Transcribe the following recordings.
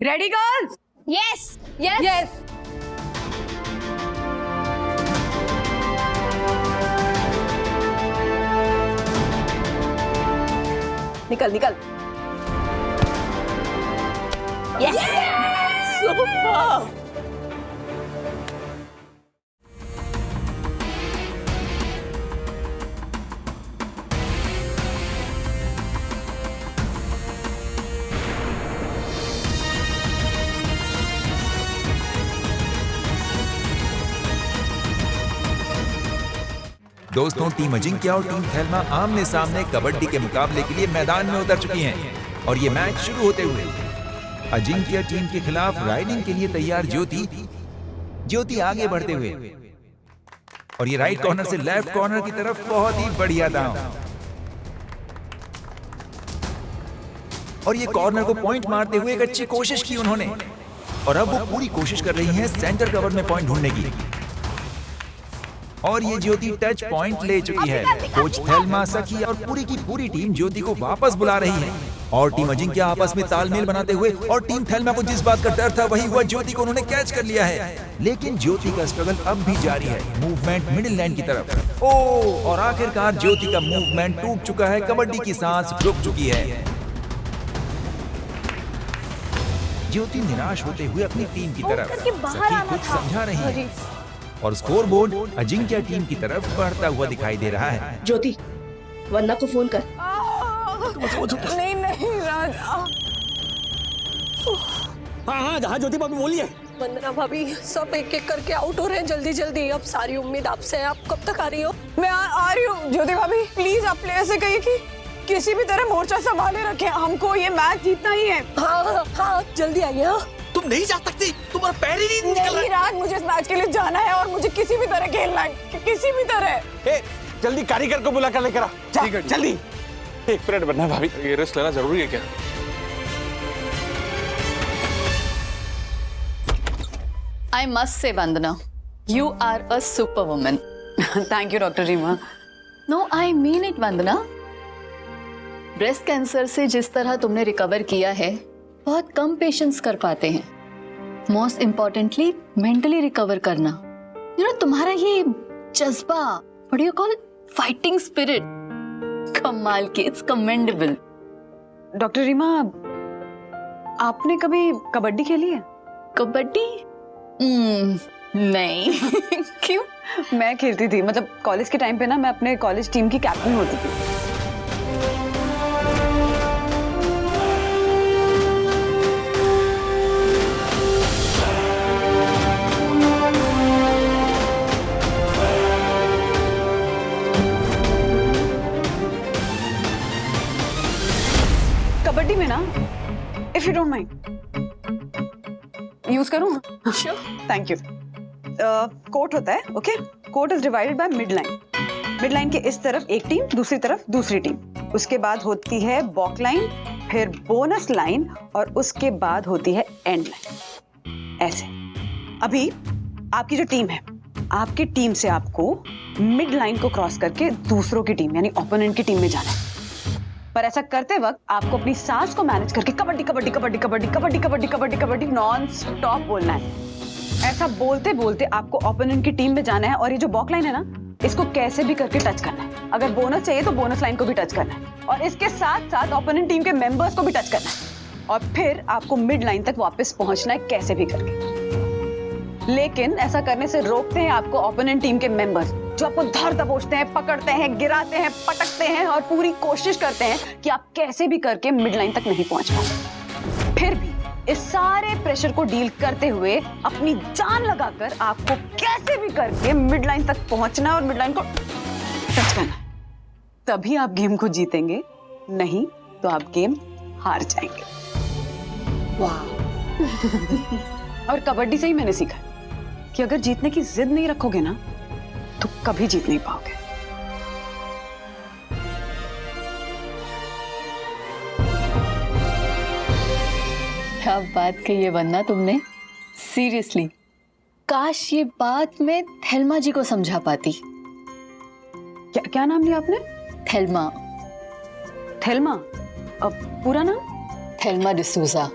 Ready girls? Yes yes yes. निकल निकल। Yes super. दोस्तों, टीम अजिंक्य और टीम थेल्मा आमने सामने कबड्डी के मुकाबले के लिए मैदान में उतर चुकी हैं और ये मैच शुरू होते हुए अजिंक्य टीम के खिलाफ राइडिंग के लिए तैयार ज्योति आगे बढ़ते हुए और ये राइट कॉर्नर से लेफ्ट कॉर्नर की तरफ बहुत ही बढ़िया दांव और ये कॉर्नर को पॉइंट मारते हुए एक अच्छी कोशिश की उन्होंने और अब वो पूरी कोशिश कर रही हैं सेंटर कवर में पॉइंट ढूंढने की और ये ज्योति टच पॉइंट ले चुकी है। कोच थेल्मा, सखी और पूरी की पूरी टीम ज्योति को वापस बुला रही है और टीम अजिंक्य आपस में तालमेल बनाते हुए और टीम थेल्मा को जिस बात का डर था वही हुआ, ज्योति को उन्होंने कैच कर लिया है। लेकिन ज्योति का स्ट्रगल अब भी जारी है, मूवमेंट मिडिल लाइन की तरफ। और आखिरकार ज्योति का मूवमेंट टूट चुका है, कबड्डी की सांस रुक चुकी है। ज्योति निराश होते हुए अपनी टीम की तरफ सखी कुछ समझा रही है और स्कोर बोर्ड अजिंक्य टीम की तरफ बढ़ता हुआ दिखाई दे रहा है। ज्योति, वंदना को फोन कर। नहीं नहीं राज। हाँ ज्योति भाभी बोलिए। वंदना भाभी सब एक एक करके आउट हो रहे हैं, जल्दी जल्दी। अब सारी उम्मीद आपसे है, आप कब तक आ रही हो? मैं आ रही हूँ ज्योति भाभी। प्लीज आप प्लेयर से कहिए कि किसी भी तरह मोर्चा संभाले रखें, हमको ये मैच जीतना ही है। हाँ जल्दी आइए। हाँ तुम नहीं जा सकती, तुम्हारा पैर ही नहीं निकल नहीं राज, मुझे इस मैच के लिए जाना है और मुझे किसी भी तरह खेलना है, किसी भी तरह। ए, जल्दी कारीगर को बुला कर लेकर आ। जल्दी। एक मिनट बनना भाभी, ये रिस्क लेना जरूरी है क्या? I must say, Vandana, you are a superwoman. Thank you doctor Reema. No, I mean it, Vandana. Breast cancer से जिस तरह तुमने रिकवर किया है, बहुत कम पेशेंट्स कर पाते हैं। मोस्ट इम्पोर्टेंटली मेंटली रिकवर करना। तुम्हारा ये जज्बा, what do you call, fighting spirit, कमाल की, इट्स कमेंडेबल। डॉक्टर रीमा, आपने कभी कबड्डी खेली है? कबड्डी? नहीं। क्यों? मैं खेलती थी, मतलब कॉलेज के टाइम पे ना, मैं अपने कॉलेज टीम की कैप्टन होती थी। कबड्डी में ना, if you don't mind, use करूं? Sure. Thank you. कोर्ट होता है, okay? Court is divided by mid line. Mid line के इस तरफ एक टीम, दूसरी तरफ दूसरी टीम। उसके बाद होती है बॉक लाइन, फिर बोनस लाइन और उसके बाद होती है एंड लाइन। ऐसे। अभी आपकी जो टीम है, आपकी टीम से आपको मिड लाइन को क्रॉस करके दूसरों की टीम यानी ओपोनेंट की टीम में जाना है। पर ऐसा करते वक्त आपको अपनी सांस को मैनेज करके कबड्डी कबड्डी कबड्डी कबड्डी कबड्डी कबड्डी कबड्डी कबड्डी नॉन स्टॉप बोलना है। ऐसा बोलते बोलते आपको ओपोनेंट की टीम में जाना है और ये जो बॉक लाइन है ना, इसको कैसे भी करके टच करना है। अगर बोनस चाहिए तो बोनस लाइन को भी टच करना है और इसके साथ साथ ओपोनेंट टीम के मेंबर्स को भी टच करना है और फिर आपको मिड लाइन तक वापस पहुंचना है, कैसे भी करके। लेकिन ऐसा करने से रोकते हैं आपको ओपोनेंट टीम के मेंबर्स, जो आपको धर दबोचते हैं, पकड़ते हैं, गिराते हैं, पटकते हैं और पूरी कोशिश करते हैं कि आप कैसे भी करके मिड लाइन तक नहीं पहुंच पाए। फिर भी इस सारे प्रेशर को डील करते हुए अपनी जान लगाकर आपको कैसे भी करके मिड लाइन तक पहुंचना और मिड लाइन को टच करना। तभी आप गेम को जीतेंगे, नहीं तो आप गेम हार जाएंगे। वाह। और कबड्डी से ही मैंने सीखा कि अगर जीतने की जिद नहीं रखोगे ना, तो कभी जीत नहीं पाओगे। क्या बात कही है वंदना तुमने, सीरियसली। काश ये बात मैं थेल्मा जी को समझा पाती। क्या नाम लिया आपने? थेल्मा। थेल्मा? अब पूरा नाम? थेल्मा डिसूजा।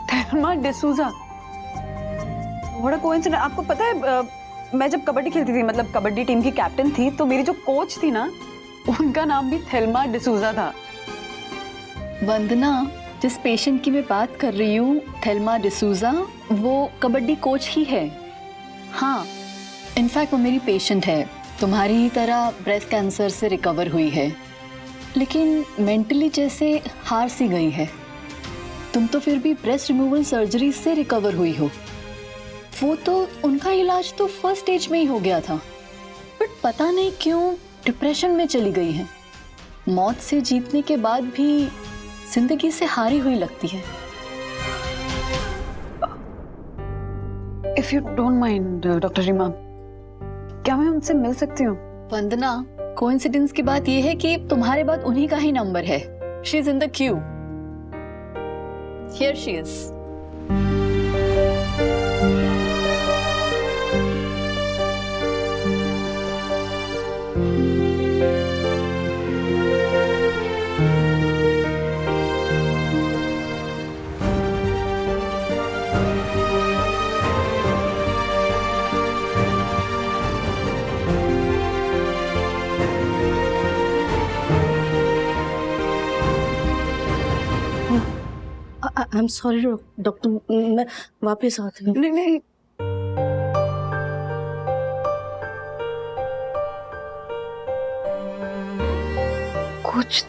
थेल्मा डिसूजा। बड़ा कोइंसिडेंस। आपको पता है मैं जब कबड्डी खेलती थी, मतलब कबड्डी टीम की कैप्टन थी, तो मेरी जो कोच थी ना, उनका नाम भी थेल्मा डिसूजा था। वंदना, जिस पेशेंट की मैं बात कर रही हूँ, थेल्मा डिसूजा, वो कबड्डी कोच ही है। हाँ, इनफैक्ट वो मेरी पेशेंट है, तुम्हारी ही तरह ब्रेस्ट कैंसर से रिकवर हुई है, लेकिन मेंटली जैसे हार सी गई है। तुम तो फिर भी ब्रेस्ट रिमूवल सर्जरी से रिकवर हुई हो। वो तो उनका इलाज तो फर्स्ट स्टेज में ही हो गया था, बट पता नहीं क्यों डिप्रेशन में चली गई है। मौत से जीतने के बाद भी जिंदगी से हारी हुई लगती है। If you don't mind doctor Reema, क्या मैं उनसे मिल सकती हूँ? वंदना, कोइंसिडेंस की बात यह है कि तुम्हारे बाद उन्हीं का ही नंबर है। She is in the Q. Here she is. I am sorry doctor, मैं वापस आती हूँ। नहीं नहीं, कुछ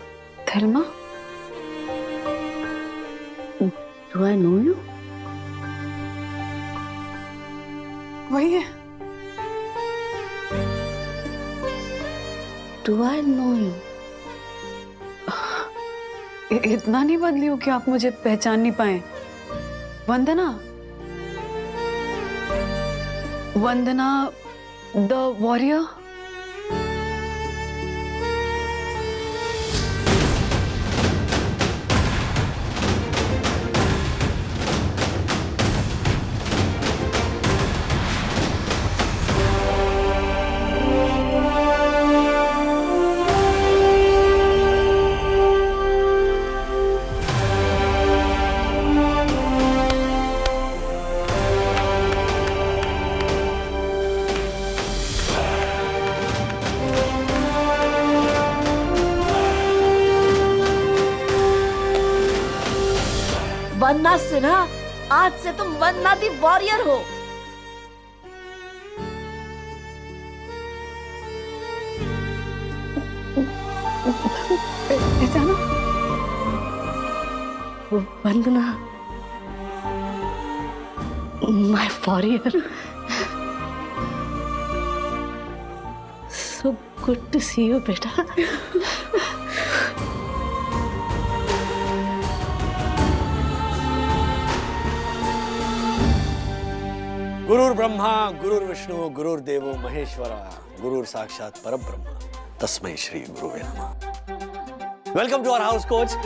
Thelma, do I know you? वही है। Do I know you? इतना नहीं बदली हो कि आप मुझे पहचान नहीं पाए। Vandana, Vandana the warrior. वंदना सिन्हा, आज से तुम वंदना दी वॉरियर हो। पहचाना? Vandana, my warrior. So good to see you बेटा। गुरुर् ब्रह्मा गुरुर् विष्णु गुरुर्देवो महेश्वरा गुरुर साक्षात परब्रह्म तस्मै श्री गुरुवे नमः। Welcome to our house coach.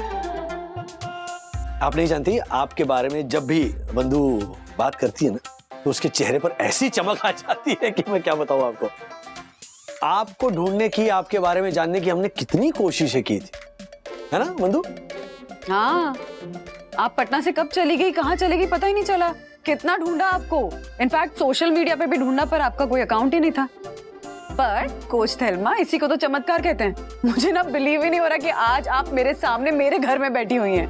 आप नहीं जानती, आपके बारे में जब भी बंधु बात करती है ना, तो उसके चेहरे पर ऐसी चमक आ जाती है कि मैं क्या बताऊं आपको। आपको ढूंढने की, आपके बारे में जानने की हमने कितनी कोशिशें की थी, है ना बंधु? हाँ, आप पटना से कब चली गई, कहाँ चली गई, पता ही नहीं चला। कितना ढूंढा आपको, इनफैक्ट सोशल मीडिया पे भी ढूंढा, पर आपका कोई अकाउंट ही नहीं था। पर कोच थेल्मा, इसी को तो चमत्कार कहते हैं। मुझे ना बिलीव ही नहीं हो रहा कि आज आप मेरे सामने मेरे घर में बैठी हुई हैं।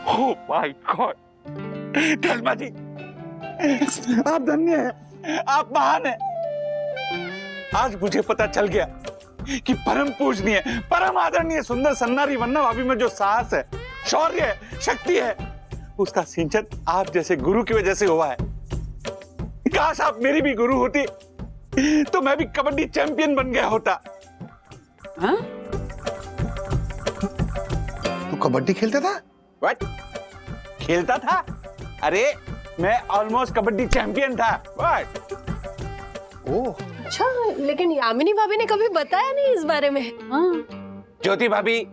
ओह माय गॉड, थेल्मा जी, आप धन्य हैं, आप महान हैं। आज मुझे पता चल गया कि परम पूजनीय, परम आदरणीय सुंदर सन्नारी वंदना भाभी में जो साहस है, शौर्य है, शक्ति है, उसका सिंचन आप जैसे गुरु की वजह से हुआ है। काश आप मेरी भी गुरु होती, तो मैं भी कबड्डी चैंपियन बन गया होता। हाँ? तू कबड्डी खेलता था? व्हाट? खेलता था? अरे मैं ऑलमोस्ट कबड्डी चैंपियन था। व्हाट? ओह, अच्छा, लेकिन यामिनी भाभी ने कभी बताया नहीं इस बारे में। हाँ। ज्योति भाभी,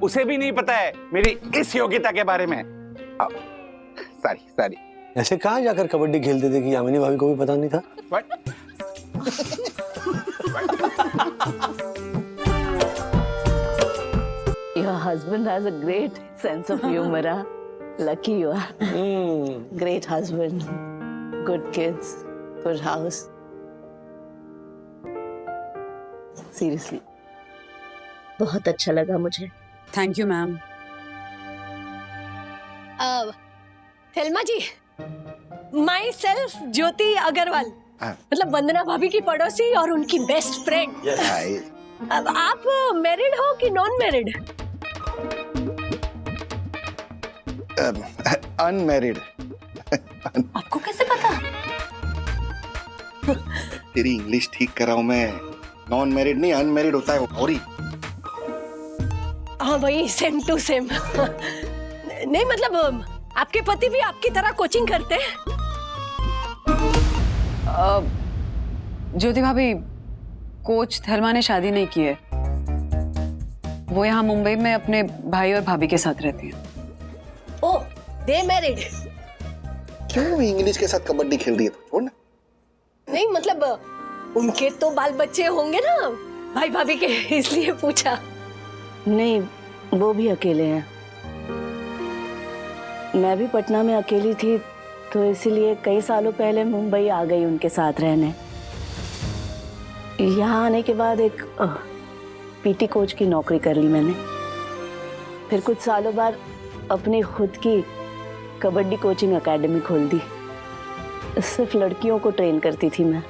उसे भी नहीं पता है मेरी इस योग्यता के बारे में। सॉरी। ऐसे कहाँ जाकर कबड्डी खेलते थे कि यामिनी भाभी को भी पता नहीं था? Your husband has a great sense of humor. Huh? Lucky you are. Great husband, good kids, good house. Seriously, बहुत अच्छा लगा मुझे. Thank you ma'am. Thelma ji, myself Jyoti Agarwal, मतलब वंदना भाभी की पड़ोसी और उनकी बेस्ट फ्रेंड. अब आप मैरिड हो कि नॉन मैरिड? अनमैरिड. आपको कैसे पता? तेरी इंग्लिश ठीक कर रहा हूँ मैं. नॉन मैरिड नहीं, अनमैरिड होता है वो. और हाँ वही, सेम टू सेम. नहीं मतलब आपके पति भी आपकी तरह कोचिंग करते हैं? ज्योति भाभी, कोच थेल्मा ने शादी नहीं की है. वो यहाँ मुंबई में अपने भाई और भाभी के साथ रहती है. ओ, दे मैरिड. क्यों इंग्लिश के साथ कबड्डी खेल रही है तो छोड़ ना. नहीं मतलब उनके तो बाल बच्चे होंगे ना भाई भाभी के, इसलिए पूछा. नहीं, वो भी अकेले हैं. मैं भी पटना में अकेली थी तो इसीलिए कई सालों पहले मुंबई आ गई उनके साथ रहने. यहाँ आने के बाद एक पीटी कोच की नौकरी कर ली मैंने. फिर कुछ सालों बाद अपनी खुद की कबड्डी कोचिंग एकेडमी खोल दी. सिर्फ लड़कियों को ट्रेन करती थी मैं.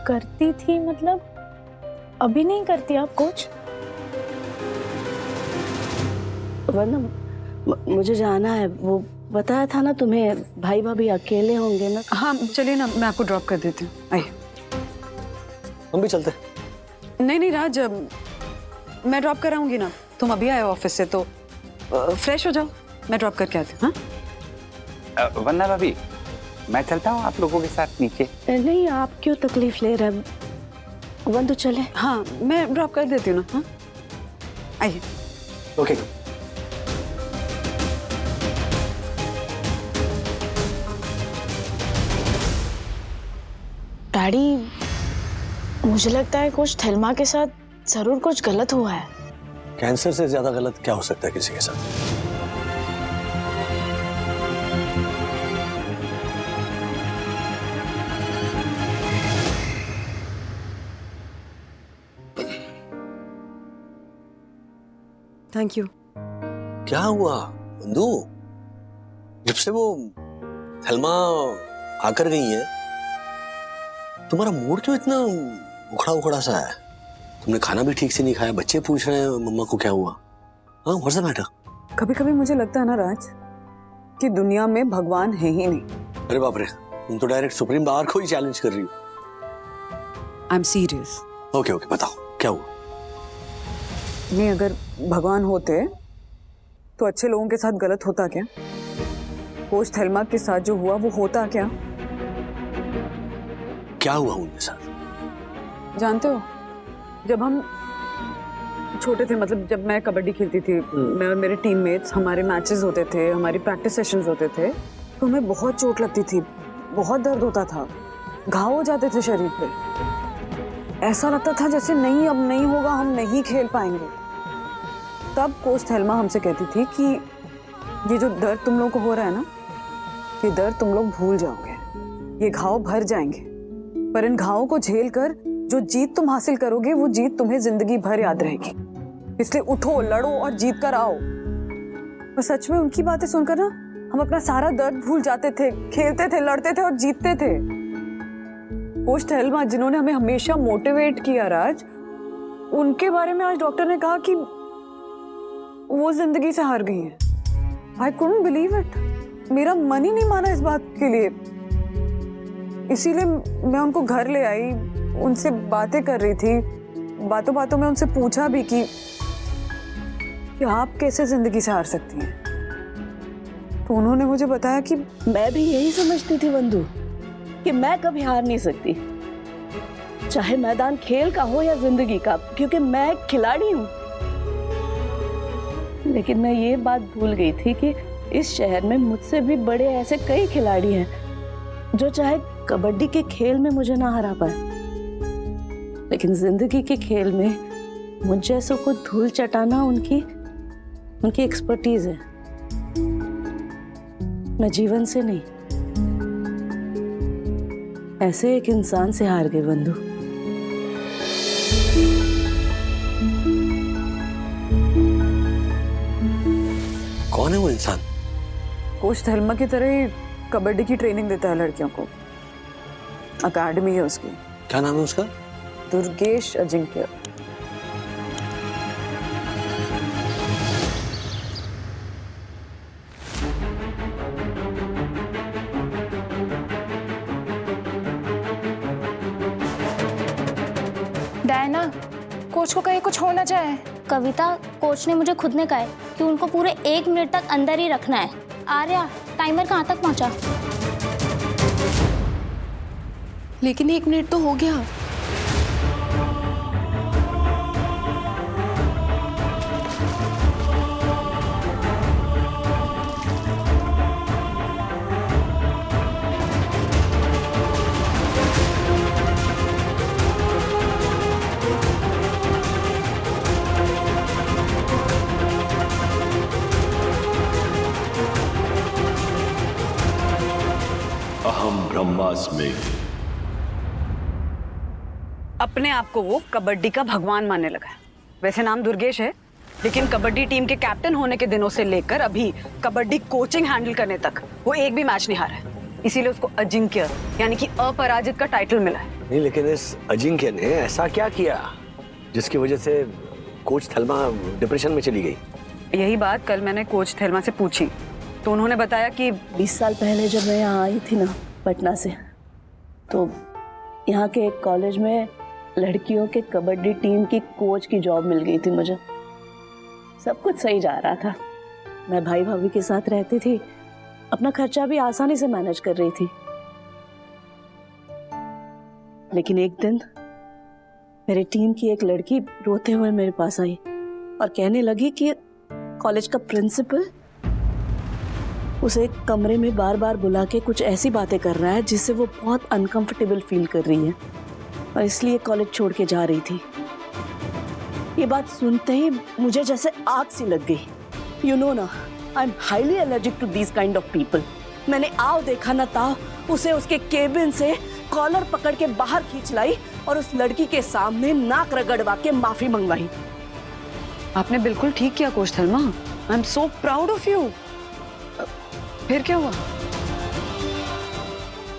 करती थी मतलब अभी नहीं करती आप कोच? वरना मुझे जाना है. वो बताया था ना तुम्हें, भाई भाभी अकेले होंगे ना. हाँ चलिए ना, मैं आपको ड्रॉप कर देती हूँ. आइए. हम भी चलते. नहीं नहीं राज, मैं ड्रॉप कराऊंगी ना. तुम अभी आए हो ऑफिस से तो फ्रेश हो जाओ, मैं ड्रॉप करके आती हूँ. हाँ वंदना भाभी, मैं चलता हूँ आप लोगों के साथ नीचे. नहीं, आप क्यों तकलीफ ले रहे. वंदु चले. हाँ मैं ड्रॉप कर देती हूँ ना. हाँ आइए. ओके. डैडी, मुझे लगता है कुछ थेल्मा के साथ जरूर कुछ गलत हुआ है. कैंसर से ज्यादा गलत क्या हो सकता है किसी के साथ? Thank you. क्या हुआ बंधु? जब से वो थेल्मा आकर गई है, तुम्हारा मूड क्यों इतना उखड़ा उखड़ा सा है? तुमने खाना भी ठीक से नहीं खाया, बच्चे पूछ रहे हैं मम्मा को क्या हुआ. हाँ, व्हाट्स द मैटर? कभी कभी मुझे लगता है ना राज कि दुनिया में भगवान है ही नहीं. अरे बाप रे, तुम तो डायरेक्ट सुप्रीम पावर को ही चैलेंज कर रही हो. I am serious. Okay okay, बताओ क्या हुआ. नहीं, अगर भगवान होते तो अच्छे लोगों के साथ गलत होता क्या? कोच थेल्मा के साथ जो हुआ वो होता क्या? क्या हुआ उनके साथ? जानते हो, जब हम छोटे थे, मतलब जब मैं कबड्डी खेलती थी, मैं और मेरे टीममेट्स, हमारे मैचेस होते थे, हमारी प्रैक्टिस सेशंस होते थे, तो हमें बहुत चोट लगती थी, बहुत दर्द होता था, घाव हो जाते थे शरीर पे. ऐसा लगता था जैसे नहीं, अब नहीं होगा, हम नहीं खेल पाएंगे. तब कोच थेल्मा हमसे कहती थी कि ये जो दर्द तुम लोगों को हो रहा है ना, ये दर्द तुम लोग भूल जाओगे, ये घाव भर जाएंगे, पर इन घावों को झेल कर जो जीत तुम हासिल करोगे वो जीत तुम्हें जिंदगी भर याद रहेगी. इसलिए उठो, लड़ो और जीत कर आओ. और सच में उनकी बातें सुनकर ना हम अपना सारा दर्द भूल जाते थे, खेलते थे, लड़ते थे और जीतते थे. कोच थेल्मा जिन्होंने हमें हमेशा मोटिवेट किया राज, उनके बारे में आज डॉक्टर ने कहा कि वो जिंदगी से हार गई हैं. I couldn't believe it. मेरा मन ही नहीं माना इस बात के लिए. इसीलिए मैं उनको घर ले आई, उनसे बातें कर रही थी. बातों बातों में उनसे पूछा भी कि आप कैसे जिंदगी से हार सकती हैं. तो उन्होंने मुझे बताया कि मैं भी यही समझती थी वंदु, कि मैं कभी हार नहीं सकती, चाहे मैदान खेल का हो या जिंदगी का, क्योंकि मैं एक खिलाड़ी हूँ. लेकिन मैं ये बात भूल गई थी कि इस शहर में मुझसे भी बड़े ऐसे कई खिलाड़ी हैं जो चाहे कबड्डी के खेल में मुझे ना हरा पाए, लेकिन जिंदगी के खेल में मुझ जैसों को धूल चटाना उनकी एक्सपर्टीज है। मैं जीवन से नहीं, ऐसे एक इंसान से हार गई बंधु। कौन है वो इंसान? कोच थेल्मा की तरह ही कबड्डी की ट्रेनिंग देता है लड़कियों को। अकेडमी है उसकी। क्या नाम है उसका? दुर्गेश अजिंक्य। डायना, कोच को कहीं कुछ हो ना जाए। कविता, कोच ने मुझे खुद ने कहा है कि उनको पूरे 1 मिनट तक अंदर ही रखना है। आर्या, टाइमर कहाँ तक पहुँचा? लेकिन 1 मिनट तो हो गया। अहम ब्रह्मास्मि। अपने आप को वो कबड्डी का भगवान मानने लगा है। वैसे नाम दुर्गेश है, लेकिन कबड्डी टीम के कैप्टन होने के दिनों से लेकर अभी कबड्डी कोचिंग हैंडल करने तक वो एक भी मैच नहीं हारा है। इसीलिए उसको अजिंक्य यानी कि अपराजित का टाइटल मिला है। नहीं, लेकिन इस अजिंक्य ने ऐसा क्या किया जिसकी वजह से कोच थेल्मा डिप्रेशन में चली गई? यही बात कल मैंने कोच थेल्मा से पूछी तो उन्होंने बताया कि 20 साल पहले जब मैं यहाँ आई थी ना पटना से, तो यहाँ के एक कॉलेज में लड़कियों के कबड्डी टीम की कोच की जॉब मिल गई थी मुझे। सब कुछ सही जा रहा था, मैं भाई भाभी के साथ रहती थी, अपना खर्चा भी आसानी से मैनेज कर रही थी। लेकिन एक दिन मेरी टीम की एक लड़की रोते हुए मेरे पास आई और कहने लगी कि कॉलेज का प्रिंसिपल उसे एक कमरे में बार बार बुला के कुछ ऐसी बातें कर रहा है जिससे वो बहुत अनकंफर्टेबल फील कर रही है और इसलिए कॉलेज छोड़ के जा रही थी। ये बात सुनते ही मुझे जैसे आग सी लग गई। यू नो ना, I am highly allergic to these kind of people. मैंने आओ देखा ना था उसे उसके केबिन से कॉलर पकड़ के बाहर खींच लाई और उस लड़की के सामने नाक रगड़वा के माफी मंगवाई। आपने बिल्कुल ठीक किया coach Thelma. I am so proud of you. फिर क्या हुआ?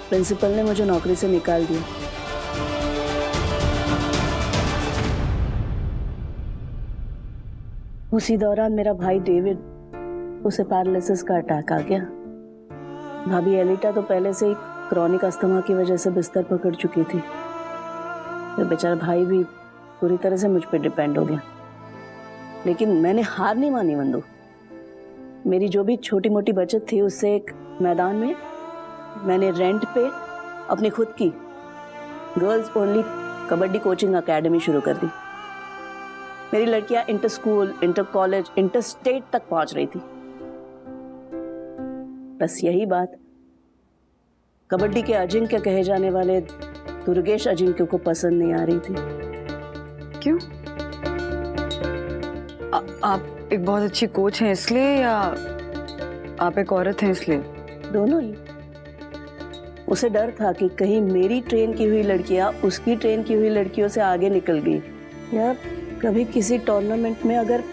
प्रिंसिपल ने मुझे नौकरी से निकाल दिया। उसी दौरान मेरा भाई डेविड, उसे पैरालिसिस का अटैक आ गया। भाभी एलिटा तो पहले से ही क्रॉनिक अस्थमा की वजह से बिस्तर पकड़ चुकी थी। फिर बेचारा भाई भी पूरी तरह से मुझ पर डिपेंड हो गया। लेकिन मैंने हार नहीं मानी बंधु। मेरी जो भी छोटी मोटी बचत थी उससे एक मैदान में मैंने रेंट पे अपनी खुद की girls only kabaddi coaching academy शुरू कर दी। मेरी लड़कियां inter school, inter college, inter state तक पहुंच रही थी। बस यही बात कबड्डी के अजिंक्य कहे जाने वाले दुर्गेश अजिंक्य को पसंद नहीं आ रही थी। क्यों? आप एक बहुत अच्छी कोच हैं इसलिए या आप एक औरत हैं इसलिए? दोनों ही। उसे डर था कि कहीं मेरी ट्रेन की हुई लड़कियां उसकी ट्रेन की हुई लड़कियों से आगे निकल गई, या कभी किसी टूर्नामेंट में अगर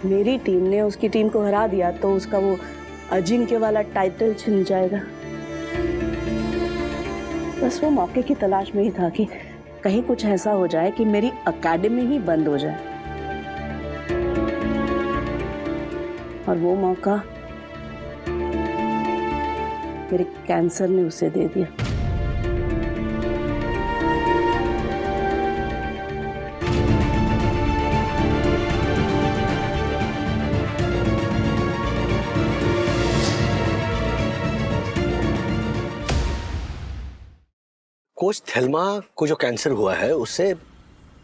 मेरी टीम ने उसकी टीम को हरा दिया तो उसका वो अजिंक्य वाला टाइटल छिन जाएगा। बस वो मौके की तलाश में ही था कि कहीं कुछ ऐसा हो जाए कि मेरी एकेडमी ही बंद हो जाए। और वो मौका मेरे कैंसर ने उसे दे दिया। कोच थेल्मा को जो कैंसर हुआ है उससे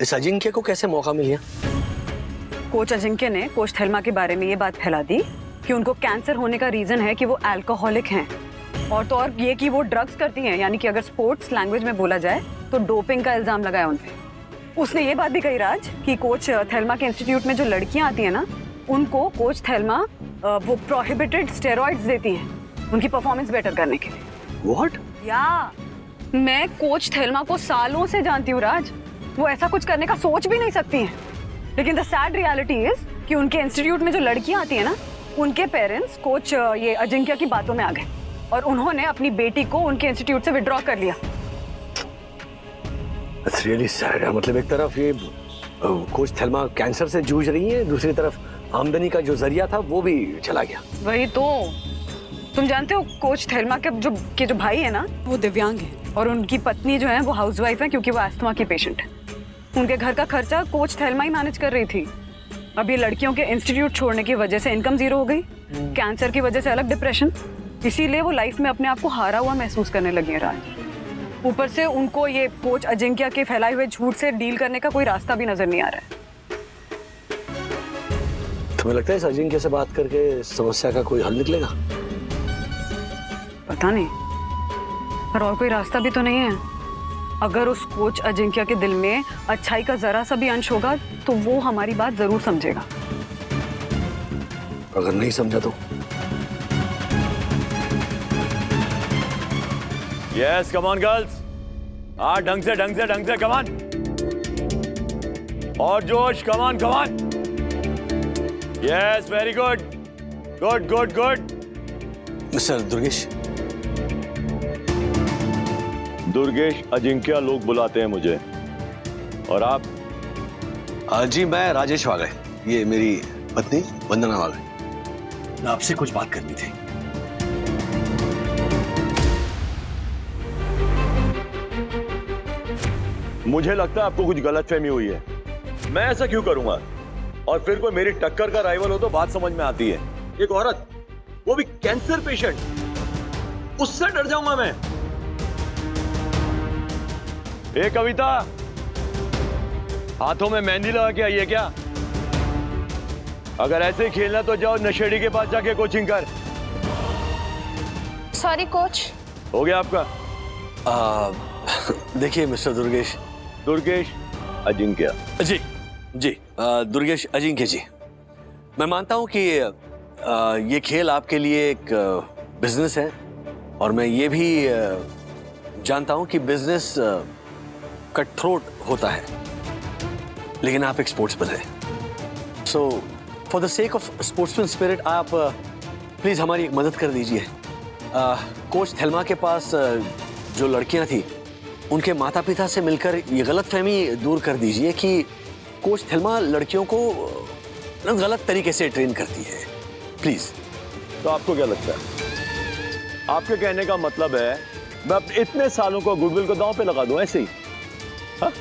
इस अजिंक्य को कैसे मौका मिल गया? कोच अजिंक्य ने कोच थेल्मा के बारे में ये बात फैला दी कि उनको कैंसर होने का रीजन है कि वो अल्कोहलिक हैं, और तो और ये कि वो ड्रग्स करती हैं, यानी कि अगर स्पोर्ट्स लैंग्वेज में बोला जाए तो डोपिंग का इल्जाम लगाया उन पे। उसने ये बात भी कही राज कि कोच थेल्मा के इंस्टीट्यूट में जो लड़कियां आती हैं ना, उनको कोच थेल्मा वो प्रोहिबिटेड स्टेरॉइड्स देती हैं उनकी परफॉर्मेंस बेटर करने के लिए। What? या मैं कोच थेल्मा को सालों से जानती हूँ राज, वो ऐसा कुछ करने का सोच भी नहीं सकती हैं। लेकिन द सैड रियलिटी इज कि उनके इंस्टीट्यूट में जो लड़कियां आती हैं ना, उनके पेरेंट्स कोच ये अजिंक्य की बातों में आ गए और उन्होंने अपनी बेटी को उनके इंस्टीट्यूट से विड्रॉ कर लिया। That's really sad. मतलब एक तरफ ये कोच थेल्मा कैंसर से जूझ रही है, दूसरी तरफ आमदनी का जो जरिया था वो भी चला गया। वही तो, तुम जानते हो कोच थेल्मा के जो भाई है ना, वो दिव्यांग है और उनकी पत्नी जो है वो हाउसवाइफ है क्योंकि वो अस्थमा की पेशेंट है। उनके घर का खर्चा कोच थेल्मा ही मैनेज कर रही थी। अब ये लड़कियों के इंस्टीट्यूट छोड़ने की वजह से इनकम जीरो हो गई, कैंसर की वजह से अलग डिप्रेशन, इसीलिए वो लाइफ में अपने आप को हारा हुआ महसूस करने लगी है राज। ऊपर से उनको ये कोच अजिंक्य के फैलाए हुए झूठ से डील करने का कोई रास्ता भी नजर नहीं आ रहा है। तुम्हें लगता है इस अजिंक्य से बात करके समस्या का कोई हल निकलेगा? पता नहीं, पर और कोई रास्ता भी तो नहीं है। अगर उस कोच अजिंक्य के दिल में अच्छाई का जरा सा भी अंश होगा तो वो हमारी बात जरूर समझेगा। अगर नहीं समझा तो? यस, कम ऑन गर्ल्स, ढंग से कम ऑन, और जोश, come on. Yes, very good. Mister Durgesh Ajinkya लोग बुलाते हैं मुझे, और आप? जी मैं राजेश वागले, ये मेरी पत्नी वंदना वागले। मैं आपसे कुछ बात करनी थी। मुझे लगता है आपको कुछ गलतफहमी हुई है। मैं ऐसा क्यों करूंगा? और फिर कोई मेरी टक्कर का राइवल हो तो बात समझ में आती है। एक औरत, वो भी कैंसर पेशेंट, उससे डर जाऊंगा मैं? ए कविता, हाथों में मेहंदी लगा के आई है क्या? अगर ऐसे ही खेलना तो जाओ नशेड़ी के पास जाके कोचिंग कर। Sorry coach. हो गया आपका? देखिए मिस्टर दुर्गेश अजिंक्य जी, दुर्गेश अजिंक्य जी, मैं मानता हूं कि ये खेल आपके लिए एक बिजनेस है, और मैं ये भी जानता हूं कि बिजनेस कट थ्रोट होता है, लेकिन आप एक स्पोर्ट्समैन हैं। So for the sake of sportsman spirit आप प्लीज हमारी एक मदद कर दीजिए। कोच थेल्मा के पास जो लड़कियां थी, उनके माता पिता से मिलकर ये गलतफहमी दूर कर दीजिए कि कोच थेल्मा लड़कियों को गलत तरीके से ट्रेन करती है, प्लीज। तो आपको क्या लगता है? आपके कहने का मतलब है मैं अपने इतने सालों को गुडविल को दांव पे लगा दूं ऐसे ही? हाँ?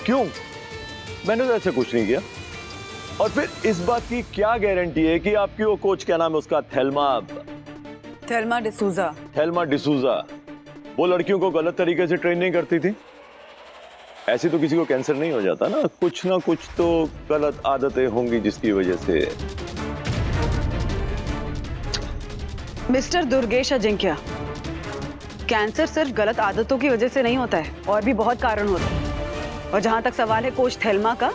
क्यों? मैंने तो ऐसे कुछ नहीं किया। और फिर इस बात की क्या गारंटी है कि आपकी वो कोच, क्या नाम है उसका, थेल्मा डिसूजा, वो लड़कियों को गलत तरीके से ट्रेन नहीं करती थी? ऐसे तो किसी को कैंसर नहीं हो जाता ना कुछ तो गलत आदतें होंगी जिसकी वजह से। मिस्टर दुर्गेश अजिंक्य, कैंसर सिर्फ गलत आदतों की वजह से नहीं होता है, और भी बहुत कारण होते हैं। और जहां तक सवाल है कोच थेल्मा का,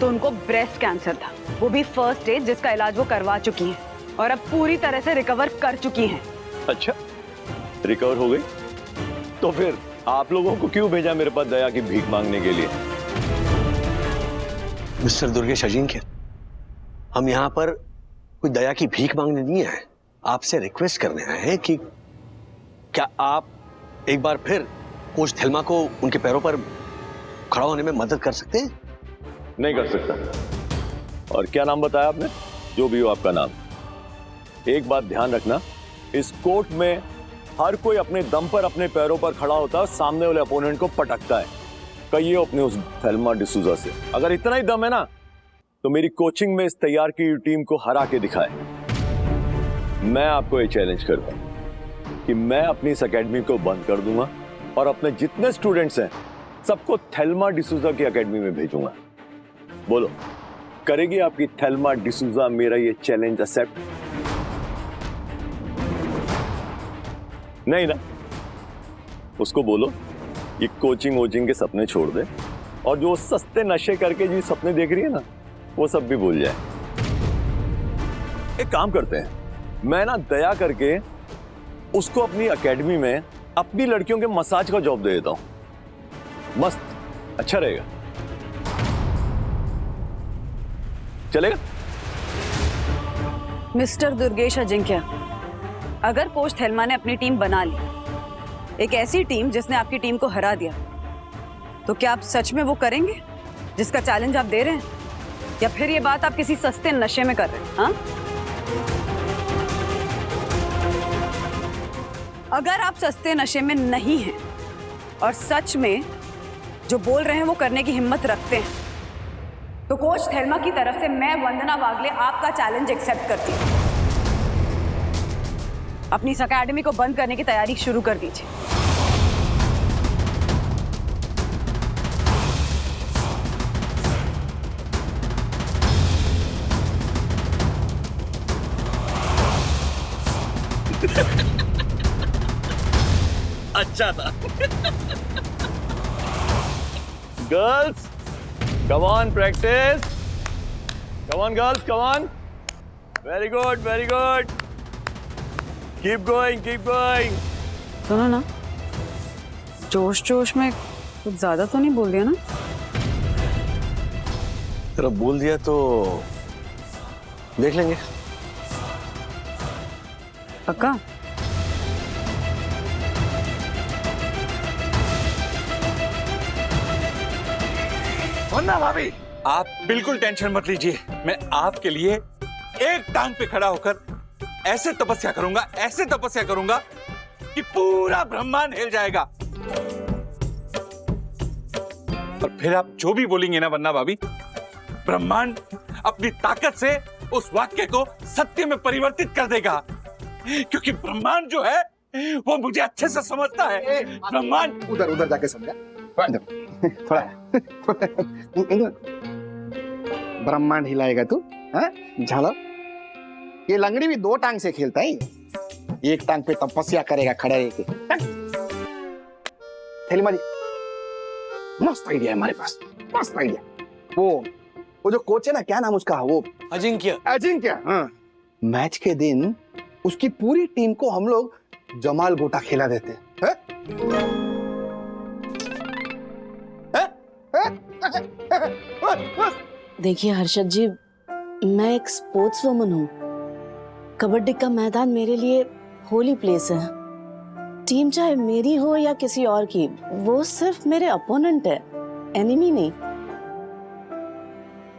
तो उनको ब्रेस्ट कैंसर था, वो भी फर्स्ट स्टेज, जिसका इलाज वो करवा चुकी हैं और अब पूरी तरह से रिकवर कर चुकी हैं। अच्छा, रिकवर हो गई? तो फिर आप लोगों को क्यों भेजा मेरे पास दया की भीख मांगने के लिए? मिस्टर दुर्गेश अजिंक्य, हम यहाँ पर कोई दया की भीख मांगने नहीं आए, आपसे रिक्वेस्ट करने आए हैं कि क्या आप एक बार फिर कोच थेल्मा को उनके पैरों पर खड़ा होने में मदद कर सकते हैं? नहीं कर सकता। और क्या नाम बताया आपने? जो भी हो आपका नाम। एक बात ध्यान रखना, इस कोर्ट में हर कोई अपने दम पर अपने पैरों पर खड़ा होता है, सामने वाले अपोनेंट को पटकता है। कहिए अपने उस थेल्मा डिसूजा से, अगर इतना ही दम है ना, तो मेरी कोचिंग में इस तैयार की टीम को हरा के दिखाए। मैं आपको ये चैलेंज करता हूं कि मैं अपनी इस एकेडमी को बंद कर दूंगा और अपने जितने स्टूडेंट्स हैं सबको थेल्मा डिसूजा की एकेडमी में भेजूंगा। बोलो, करेगी आपकी थेल्मा डिसूजा मेरा ये चैलेंज एक्सेप्ट? नहीं ना? उसको बोलो ये कोचिंग वोचिंग के सपने छोड़ दे और जो सस्ते नशे करके जी सपने देख रही है ना, वो सब भी भूल जाए। एक काम करते हैं, मैं ना दया करके उसको अपनी एकेडमी में अपनी लड़कियों के मसाज का जॉब दे देता हूं। मस्त, अच्छा रहेगा। चलेगा? मिस्टर दुर्गेश अजिंक्य, अगर कोच थेल्मा ने अपनी टीम बना ली, एक ऐसी टीम जिसने आपकी टीम को हरा दिया, तो क्या आप सच में वो करेंगे जिसका चैलेंज आप दे रहे हैं, या फिर ये बात आप किसी सस्ते नशे में कर रहे हैं? हाँ? अगर आप सस्ते नशे में नहीं हैं और सच में जो बोल रहे हैं वो करने की हिम्मत रखते हैं, तो कोच थेल्मा की तरफ से मैं वंदना वागले आपका चैलेंज एक्सेप्ट करती हूँ। अपनी इस अकेडमी को बंद करने की तैयारी शुरू कर दीजिए। अच्छा था। Girls, come on, practice. Come on, girls, come on. Very good, very good. Keep going, keep going. सुनो ना, जोश जोश में कुछ ज्यादा तो नहीं बोल दिया ना? तेरा बोल दिया तो देख लेंगे। पक्का? वंदना भाभी, आप बिल्कुल टेंशन मत लीजिए। मैं आपके लिए एक टांग पे खड़ा होकर ऐसे तपस्या करूंगा कि पूरा ब्रह्मांड हिल जाएगा। और फिर आप जो भी बोलेंगे ना वंदना भाभी, ब्रह्मांड अपनी ताकत से उस वाक्य को सत्य में परिवर्तित कर देगा। क्योंकि ब्रह्मांड जो है वो मुझे अच्छे से समझता है। ब्रह्मांड उधर जाके समझा, थोड़ा ब्रह्मांड हिलाएगा तू? झाला, ये लंगड़ी भी दो टांग से खेलता है, एक टांग पे तपस्या करेगा खड़ा रहके। थेल्मा जी, मस्त आइडिया है हमारे पास, मस्त आइडिया। वो जो कोच है ना, क्या नाम उसका, वो अजिंक्य। हाँ, मैच के दिन उसकी पूरी टीम को हम लोग जमाल गोटा खेला देते हैं। देखिए हर्षद जी, मैं एक स्पोर्ट्स वुमन हूँ। कबड्डी का मैदान मेरे लिए होली प्लेस है। टीम चाहे मेरी हो या किसी और की, वो सिर्फ मेरे अपोनेंट है, एनिमी नहीं।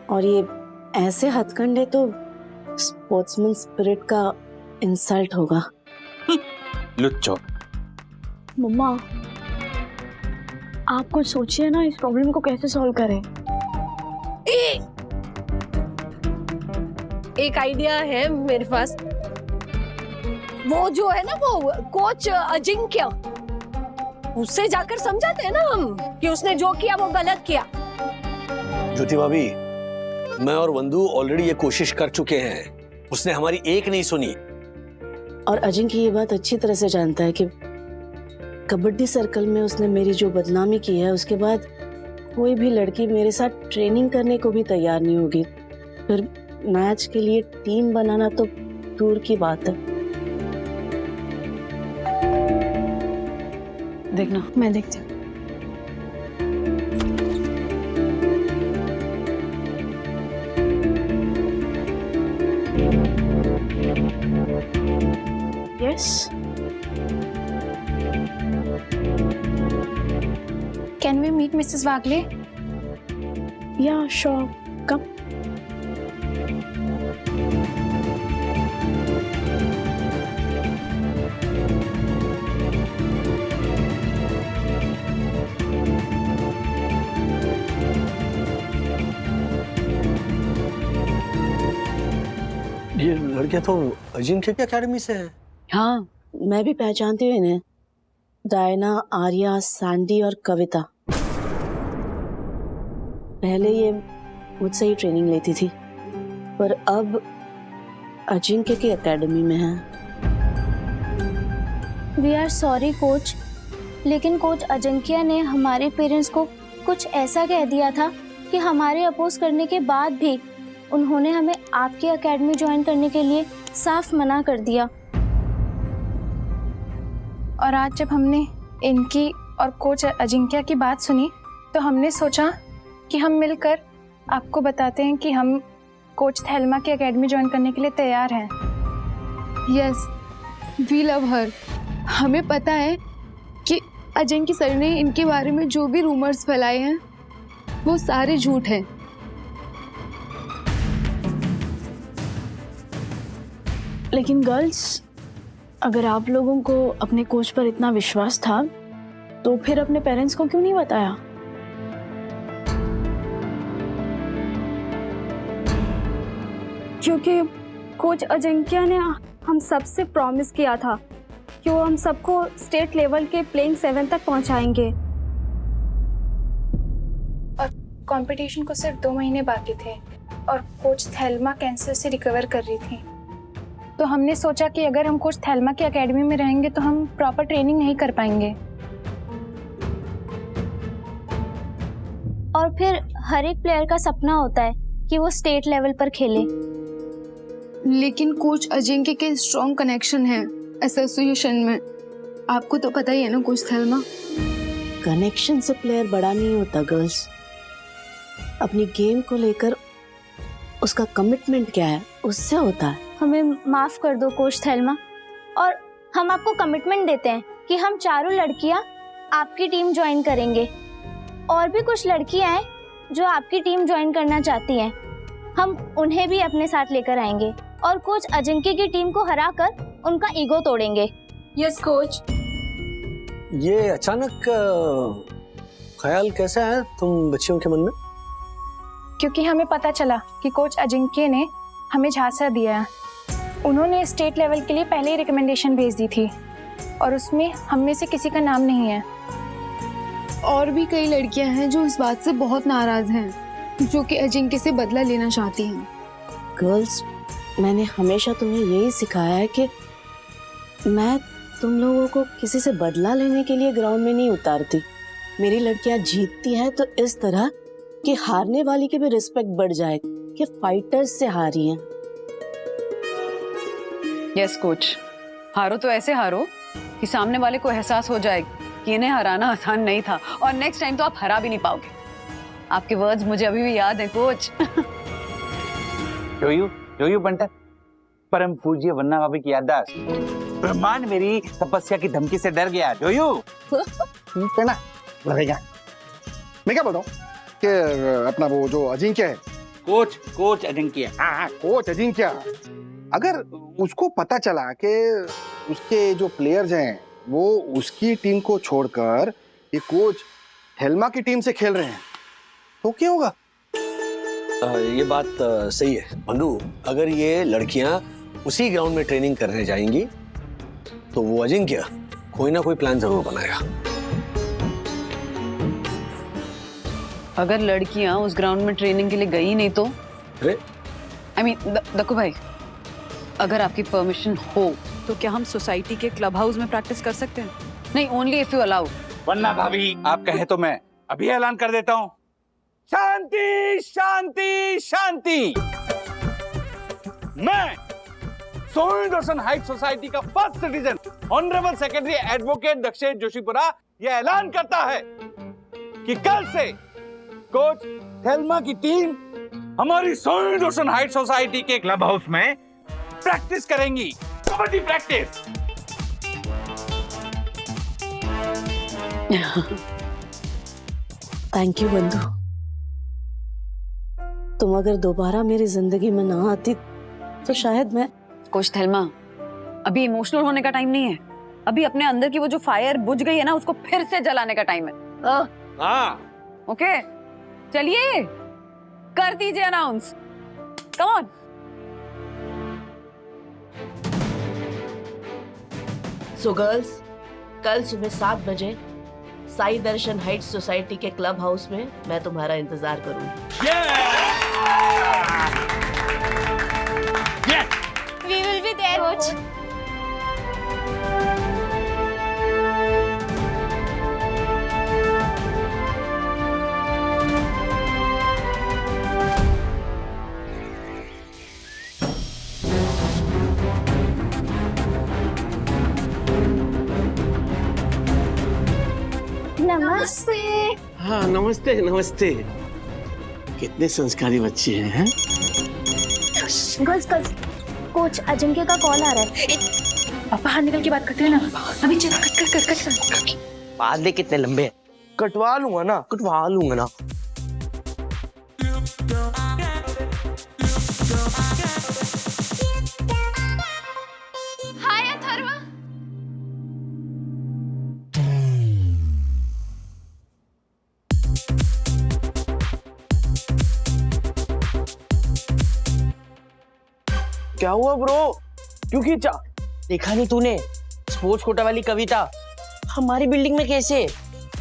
और ये ऐसे हथकंडे तो स्पोर्ट्समैन स्पिरिट का इंसल्ट होगा। लुच्चो। मम्मा, आप कुछ सोचिए ना, इस प्रॉब्लम को कैसे सॉल्व करें। एक आइडिया है मेरे पास। वो जो है ना, वो कोच अजिंक्य, उससे जाकर समझाते हैं ना हम कि उसने जो किया वो गलत किया। ज्योति भाभी, मैं और वंदू ऑलरेडी ये कोशिश कर चुके हैं, उसने हमारी एक नहीं सुनी। और अजिंक्य ये बात अच्छी तरह से जानता है कि कबड्डी सर्कल में उसने मेरी जो बदनामी की है, उसके बाद कोई भी लड़की मेरे साथ ट्रेनिंग करने को भी तैयार नहीं होगी। फिर मैच के लिए टीम बनाना तो दूर की बात है। देखना, मैं देखती हूँ। Yes. Can we meet Mrs. Wagle? Yeah, sure. Come. ये लड़के तो अजिंक्य की एकेडमी से हैं। हाँ, मैं भी पहचानती हूँ इन्हें। डायना, आर्या, सैंडी और कविता। पहले ये मुझसे ही ट्रेनिंग लेती थी, पर अब अजिंक्य की एकेडमी में है। We are sorry कोच, लेकिन कोच अजिंक्य ने हमारे पेरेंट्स को कुछ ऐसा कह दिया था कि हमारे अपोज करने के बाद भी उन्होंने हमें आपकी एकेडमी ज्वाइन करने के लिए साफ मना कर दिया। और आज जब हमने इनकी और कोच अजिंक्य की बात सुनी तो हमने सोचा कि हम मिलकर आपको बताते हैं कि हम कोच थेल्मा की एकेडमी ज्वाइन करने के लिए तैयार हैं। Yes, we love her. हमें पता है कि अजिंक्य सर ने इनके बारे में जो भी रूमर्स फैलाए हैं वो सारे झूठ हैं। लेकिन गर्ल्स, अगर आप लोगों को अपने कोच पर इतना विश्वास था तो फिर अपने पेरेंट्स को क्यों नहीं बताया? क्योंकि कोच अजिंक्य ने हम सबसे प्रॉमिस किया था कि वो हम सबको स्टेट लेवल के प्लेइंग 7 तक पहुंचाएंगे। और कंपटीशन को सिर्फ 2 महीने बाकी थे और कोच थेल्मा कैंसर से रिकवर कर रही थी। तो हमने सोचा कि अगर हम कोच थेल्मा की एकेडमी में रहेंगे तो हम प्रॉपर ट्रेनिंग नहीं कर पाएंगे। और फिर हर एक प्लेयर का सपना होता है कि वो स्टेट लेवल पर खेले। लेकिन कोच अजिंक्य के स्ट्रॉन्ग कनेक्शन है एसोसिएशन में, आपको तो पता ही है ना कोच थेल्मा। कनेक्शन से प्लेयर बड़ा नहीं होता गर्ल्स, अपनी गेम को लेकर उसका कमिटमेंट क्या है उससे होता है। हमें माफ कर दो कोच थेल्मा, और हम आपको कमिटमेंट देते हैं कि हम चारों लड़कियां आपकी टीम ज्वाइन करेंगे। और भी कुछ लड़कियां हैं जो आपकी टीम ज्वाइन करना चाहती हैं, हम उन्हें भी अपने साथ लेकर आएंगे और कोच अजिंक्य की टीम को हराकर उनका ईगो तोड़ेंगे। Yes coach. ये अचानक ख्याल कैसा है तुम बच्चियों के मन में? क्योंकि हमें पता चला कि कोच अजिंक्य ने हमें झांसा दिया है। उन्होंने स्टेट लेवल के लिए पहले ही रिकमेंडेशन भेज दी थी और उसमें हम में से किसी का नाम नहीं है। और भी कई लड़कियां हैं जो इस बात से बहुत नाराज हैं, जो कि अजिंक्य से बदला लेना चाहती हैं। गर्ल्स, मैंने हमेशा तुम्हें यही सिखाया है कि मैं तुम लोगों को किसी से बदला लेने के लिए ग्राउंड में नहीं उतारती। मेरी लड़कियां जीतती हैं तो इस तरह कि हारने वाली की भी रिस्पेक्ट बढ़ जाए कि फाइटर्स से हारी हैं। यस कोच, हारो तो ऐसे हारो कि सामने वाले को एहसास हो जाए कि इन्हें हराना आसान नहीं था और नेक्स्ट टाइम तो आप हरा भी नहीं पाओगे। आपके वर्ड्स मुझे अभी भी याद है कोच। यो बंटा, परम पूज्य वन्ना भाभी की याददाश्त। ब्रह्मांड मेरी तपस्या की धमकी से डर गया। ना लगेगा। मैं क्या बोल रहा हूँ कि अपना वो जो अजिंक्य है, कोच अजिंक्य। हाँ, कोच अजिंक्य, अगर उसको पता चला कि उसके जो प्लेयर्स हैं वो उसकी टीम को छोड़कर ये कोच थेल्मा की टीम से खेल रहे हैं तो क्या होगा? ये बात सही है बंधु। अगर ये लड़कियां उसी ग्राउंड में ट्रेनिंग करने जाएंगी तो वो अजिंक्य कोई ना कोई प्लान जरूर बनाएगा। अगर लड़कियां उस ग्राउंड में ट्रेनिंग के लिए गई नहीं तो? आई मीन दक्कू भाई, अगर आपकी परमिशन हो तो क्या हम सोसाइटी के क्लब हाउस में प्रैक्टिस कर सकते हैं? नहीं, ओनली इफ यू अलाउ। वन्ना भाभी, आप कहे तो मैं अभी ऐलान कर देता हूँ। शांति शांति शांति। मैं सोनी दर्शन हाइट सोसाइटी का first citizen honourable secretary advocate Dakshesh Joshipura यह ऐलान करता है कि कल से कोच थेल्मा की टीम हमारी सोनी दर्शन हाइट सोसाइटी के क्लब हाउस में प्रैक्टिस करेंगी। कबड्डी प्रैक्टिस। थैंक यू बंधु। तुम अगर दोबारा मेरी जिंदगी में ना आती तो शायद मैं। कोच थेल्मा, अभी इमोशनल होने का टाइम नहीं है। अभी अपने अंदर की वो जो फायर बुझ गई है ना, उसको फिर से जलाने का टाइम है। हाँ। ओके, चलिए कर दीजिए announce. Come on. So girls, कल सुबह 7 बजे साई दर्शन हाइट्स सोसाइटी के क्लब हाउस में मैं तुम्हारा इंतजार करूंगी। We will be there, coach. हाँ नमस्ते नमस्ते। कितने संस्कारी बच्चे हैं? गर्ल्स गर्ल्स, कोच अजिंक्य का कॉल आ रहा है। पापा बाहर निकल के बात करते हैं ना। अभी चल कट। बाल दे कितने लंबे हैं। कटवा लूंगा ना। हाय अथर्व। क्या हुआ ब्रो? क्यों खींचा? देखा नहीं तूने स्पोर्ट्स कोटा वाली कविता हमारी बिल्डिंग में कैसे?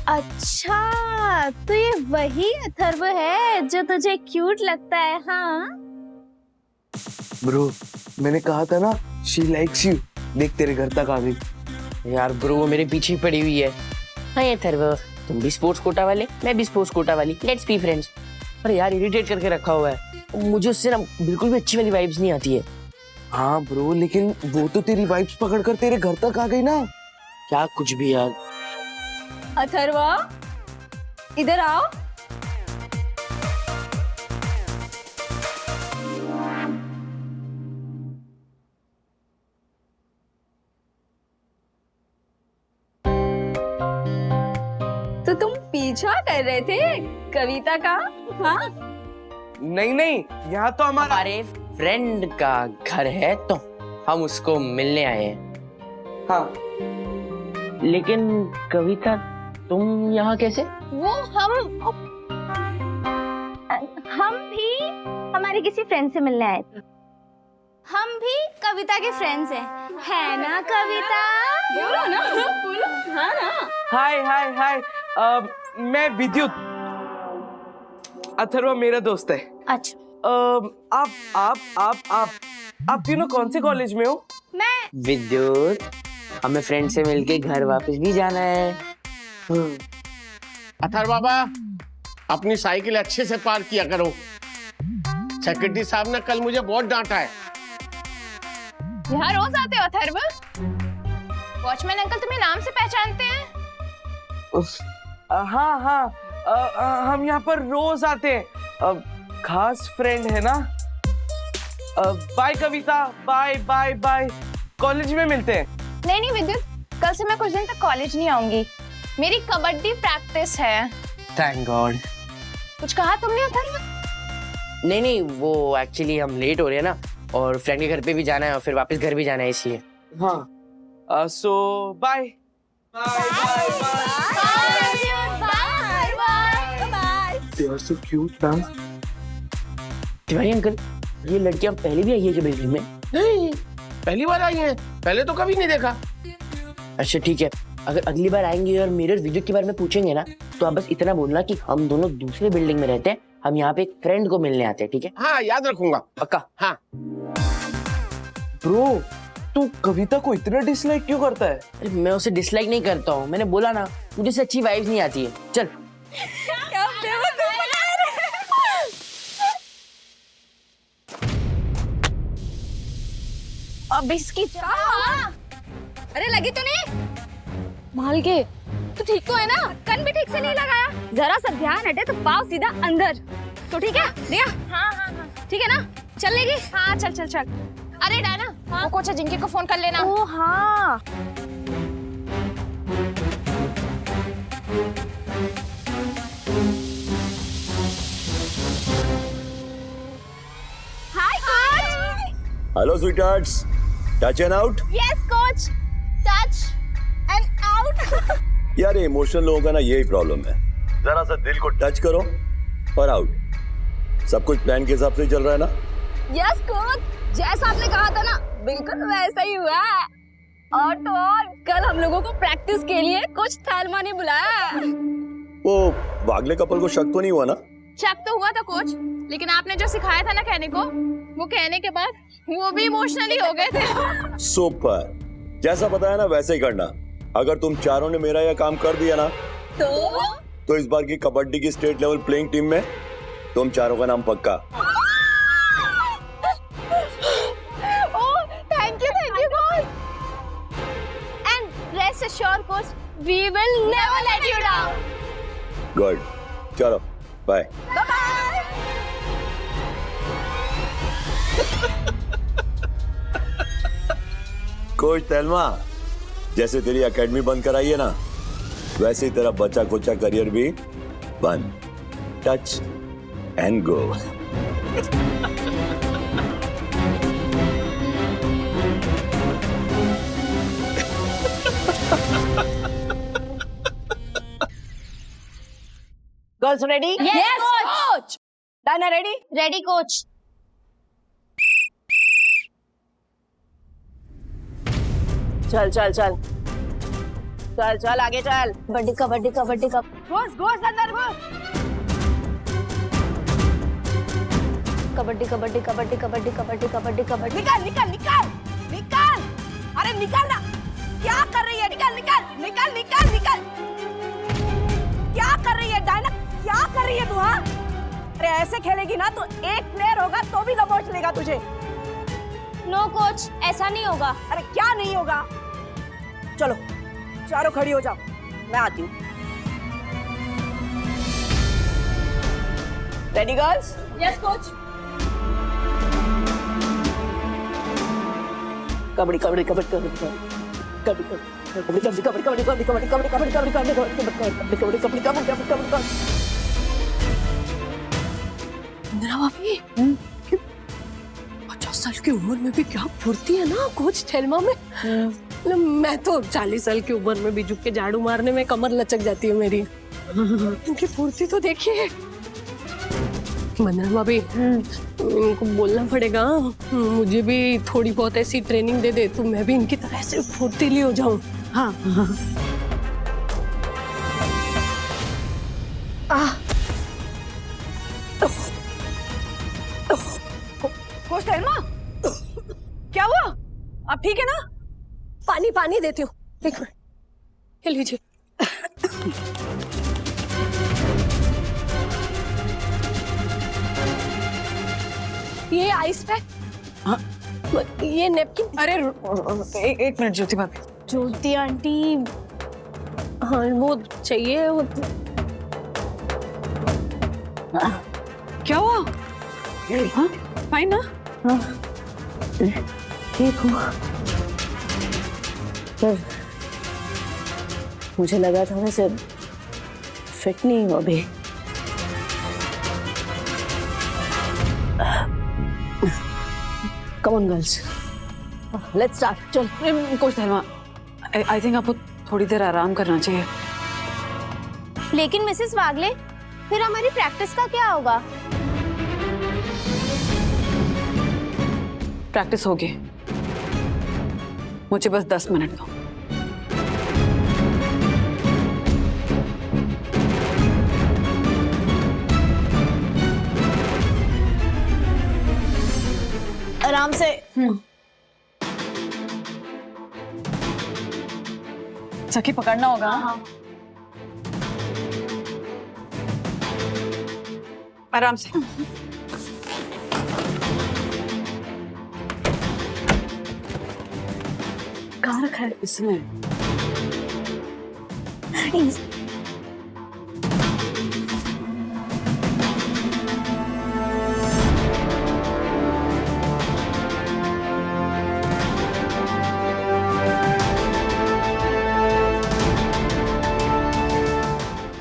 अच्छा, तो ये वही अथर्व है जो तुझे क्यूट लगता है? हाँ ब्रो, मैंने कहा था ना शी लाइक्स यू। देख तेरे घर तक आ गई। यार ब्रो वो मेरे पीछे ही पड़ी हुई है। हाय अथर्व, तुम भी स्पोर्ट्स कोटा वाले, मैं भी स्पोर्ट्स कोटा वाली, लेट्स बी फ्रेंड्स। अरे यार इरिटेट करके रखा हुआ है, मुझे उससे ना बिल्कुल भी अच्छी वाली वाइब्स नहीं आती है। हाँ ब्रो, लेकिन वो तो तेरी वाइब्स पकड़कर तेरे घर तक आ गई ना। क्या कुछ भी यार। अथर्व इधर आओ। तो तुम पीछा कर रहे थे कविता का? हाँ नहीं, यहाँ तो हमारे फ्रेंड का घर है तो हम उसको मिलने आए हैं। हाँ लेकिन कविता तुम यहाँ कैसे? वो हम भी हमारे किसी फ्रेंड से मिलने आए थे। हम भी कविता के फ्रेंड्स हैं, है ना कविता? बोलो ना, बोलो। हाँ ना। हाय मैं विद्युत। अथर्व मेरा दोस्त है। अच्छा। आप तीनों कौन से कॉलेज में हो? मैं विद्युत, हमें फ्रेंड से मिलके घर वापस भी जाना है। अथर्व बाबा, अपनी साइकिल अच्छे से पार्क किया करो। सेक्रेटरी साहब ने कल मुझे बहुत डांटा है। यहाँ रोज आते हो अथर्व? वॉचमैन अंकल तुम्हें नाम से पहचानते हैं? हाँ, हम यहाँ पर रोज आते हैं। खास फ्रेंड है ना। बाय कविता, बाय। कॉलेज में मिलते हैं। नहीं विद्युत, कल से मैं कुछ दिन तक कॉलेज नहीं आऊंगी, मेरी कबड्डी प्रैक्टिस है। Thank God. कुछ कहा तुमने अथर्व? नहीं, वो एक्चुअली हम लेट हो रहे हैं ना, और फ्रेंड के घर पे भी जाना है और फिर वापस घर भी जाना है इसलिए। हाँ so bye. They are so cute now. Tiwari uncle, ये लड़कियां पहले भी आई है क्या बिल्डिंग में? नहीं, पहली बार आई हैं। पहले तो कभी नहीं देखा। अच्छा ठीक है, अगर अगली बार आएंगे और मेरे वीडियो के बारे में पूछेंगे ना, तो आप बस इतना बोलना कि हम दोनों दूसरे बिल्डिंग में रहते हैं, हम यहाँ पे एक फ्रेंड को मिलने आते हैं, ठीक है? हाँ याद रखूंगा। पक्का? हाँ। ब्रो, तू कविता को इतना डिसलाइक क्यों करता है? अरे मैं उसे डिसलाइक नहीं करता हूँ, मैंने बोला ना मुझे से अच्छी वाइब्स नहीं आती है। चल। अब इसकी अरे लगी तो नहीं? माल के तू ठीक तो है ना? कन भी ठीक से नहीं लगाया। जरा सा ध्यान हटे तो पाव सीधा अंदर। तो ठीक है दिया? हाँ ठीक है ना? चलेगी? हाँ चल। अरे डायना, वो कोच अजिंक्य को फोन कर लेना। ओ हाँ। Hi coach. Hello sweethearts, touch and out. Yes coach, touch and out. यार ये इमोशनल लोगों का ना यही प्रॉब्लम है, जरा सा दिल को टच करो और आउट। सब कुछ प्लान के हिसाब से चल रहा है ना? यस कोच, जैसा आपने कहा था ना बिल्कुल वैसा ही हुआ है। और तो और कल हम लोगों को प्रैक्टिस के लिए कोच थैल्मा ने बुलाया। वो वागले कपल को शक तो नहीं हुआ ना? शक तो हुआ था कोच, लेकिन आपने जो सिखाया था ना कहने को, वो कहने के बाद वो भी इमोशनली हो गए थे। सुपर, जैसा बताया ना वैसे ही करना। अगर तुम चारों ने मेरा यह काम कर दिया ना, तो इस बार की कबड्डी की स्टेट लेवल प्लेइंग टीम में तुम चारों का नाम पक्का। Thank you coach. And rest assured coach, we will never let you down. Good. चलो बाय। कोच तैलमा, जैसे तेरी एकेडमी बंद कराई है ना, वैसे ही तेरा बच्चा कोचा करियर भी बंद। Touch and go. Girls ready? Yes coach. Diana ready? Ready coach. चल चल चल चल चल आगे चल। कबड्डी कबड्डी कबड्डी घुस घुस अंदर घुस। कबड्डी कबड्डी कबड्डी कबड्डी कबड्डी कबड्डी कबड्डी। निकाल निकाल निकाल निकाल। अरे निकाल ना, क्या कर रही है? निकाल निकाल निकाल निकाल निकाल। क्या कर रही है डायना? क्या कर रही है तू? हाँ, अरे ऐसे खेलेगी ना तो एक प्लेयर होगा तो भी दबोच लेगा तुझे। नो कोच, ऐसा नहीं होगा। अरे क्या नहीं होगा? चलो चारों खड़ी हो जाओ, मैं आती हूँ। Ready girls? Yes coach. Kabaddi kabaddi kabaddi kabaddi kabaddi kabaddi kabaddi kabaddi kabaddi kabaddi kabaddi kabaddi kabaddi kabaddi kabaddi kabaddi kabaddi kabaddi kabaddi. Vandana भाभी, 50 साल की उम्र में भी क्या फुर्ती है ना कोच थेलमा में। मैं तो 40 साल की उम्र में भी झुक के झाड़ू मारने में कमर लचक जाती है मेरी। इनकी फुर्ती तो देखिए। वंदना भाभी, इनको बोलना पड़ेगा मुझे भी थोड़ी बहुत ऐसी ट्रेनिंग दे दे तो मैं भी इनकी तरह से फुर्तीली हो जाऊं। हाँ कोच थेलमा, क्या हुआ? आप ठीक है ना? पानी पानी देती हूँ, एक मिनट, ये लीजिए। ये आइस पैक, ये नेपकिन। अरे एक मिनट ज्योति भाभी। ज्योति आंटी, हाँ वो चाहिए वो। क्या हुआ? हाँ फाइन ना? हाँ ठीक हूँ, पर मुझे लगा था वैसे फिट नहीं हूँ अभी। Come on girls, let's start. चल। कोच थेलमा, आई थिंक आपको थोड़ी देर आराम करना चाहिए। लेकिन मिसेस वागले, फिर हमारी प्रैक्टिस का क्या होगा? प्रैक्टिस होगी, मुझे बस 10 मिनट दो। आराम से। सखी पकड़ना होगा। हाँ। आराम से। कहाँ रखा है? इसमें।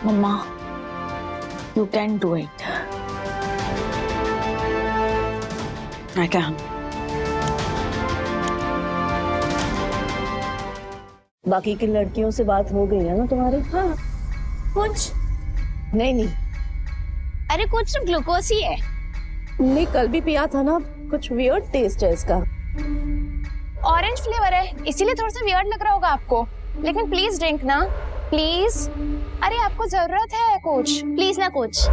मम्मा, you can do it. I can. बाकी की लड़कियों से बात हो गई है ना तुम्हारी? हाँ कुछ नहीं। अरे कुछ सिर्फ ग्लूकोज ही है। नहीं, कल भी पिया था ना, कुछ वियर्ड टेस्ट है इसका। ऑरेंज फ्लेवर है, इसीलिए थोड़ा सा वियर्ड लग रहा होगा आपको, लेकिन प्लीज ड्रिंक ना, प्लीज। अरे आपको जरूरत है कोच, प्लीज ना कोच।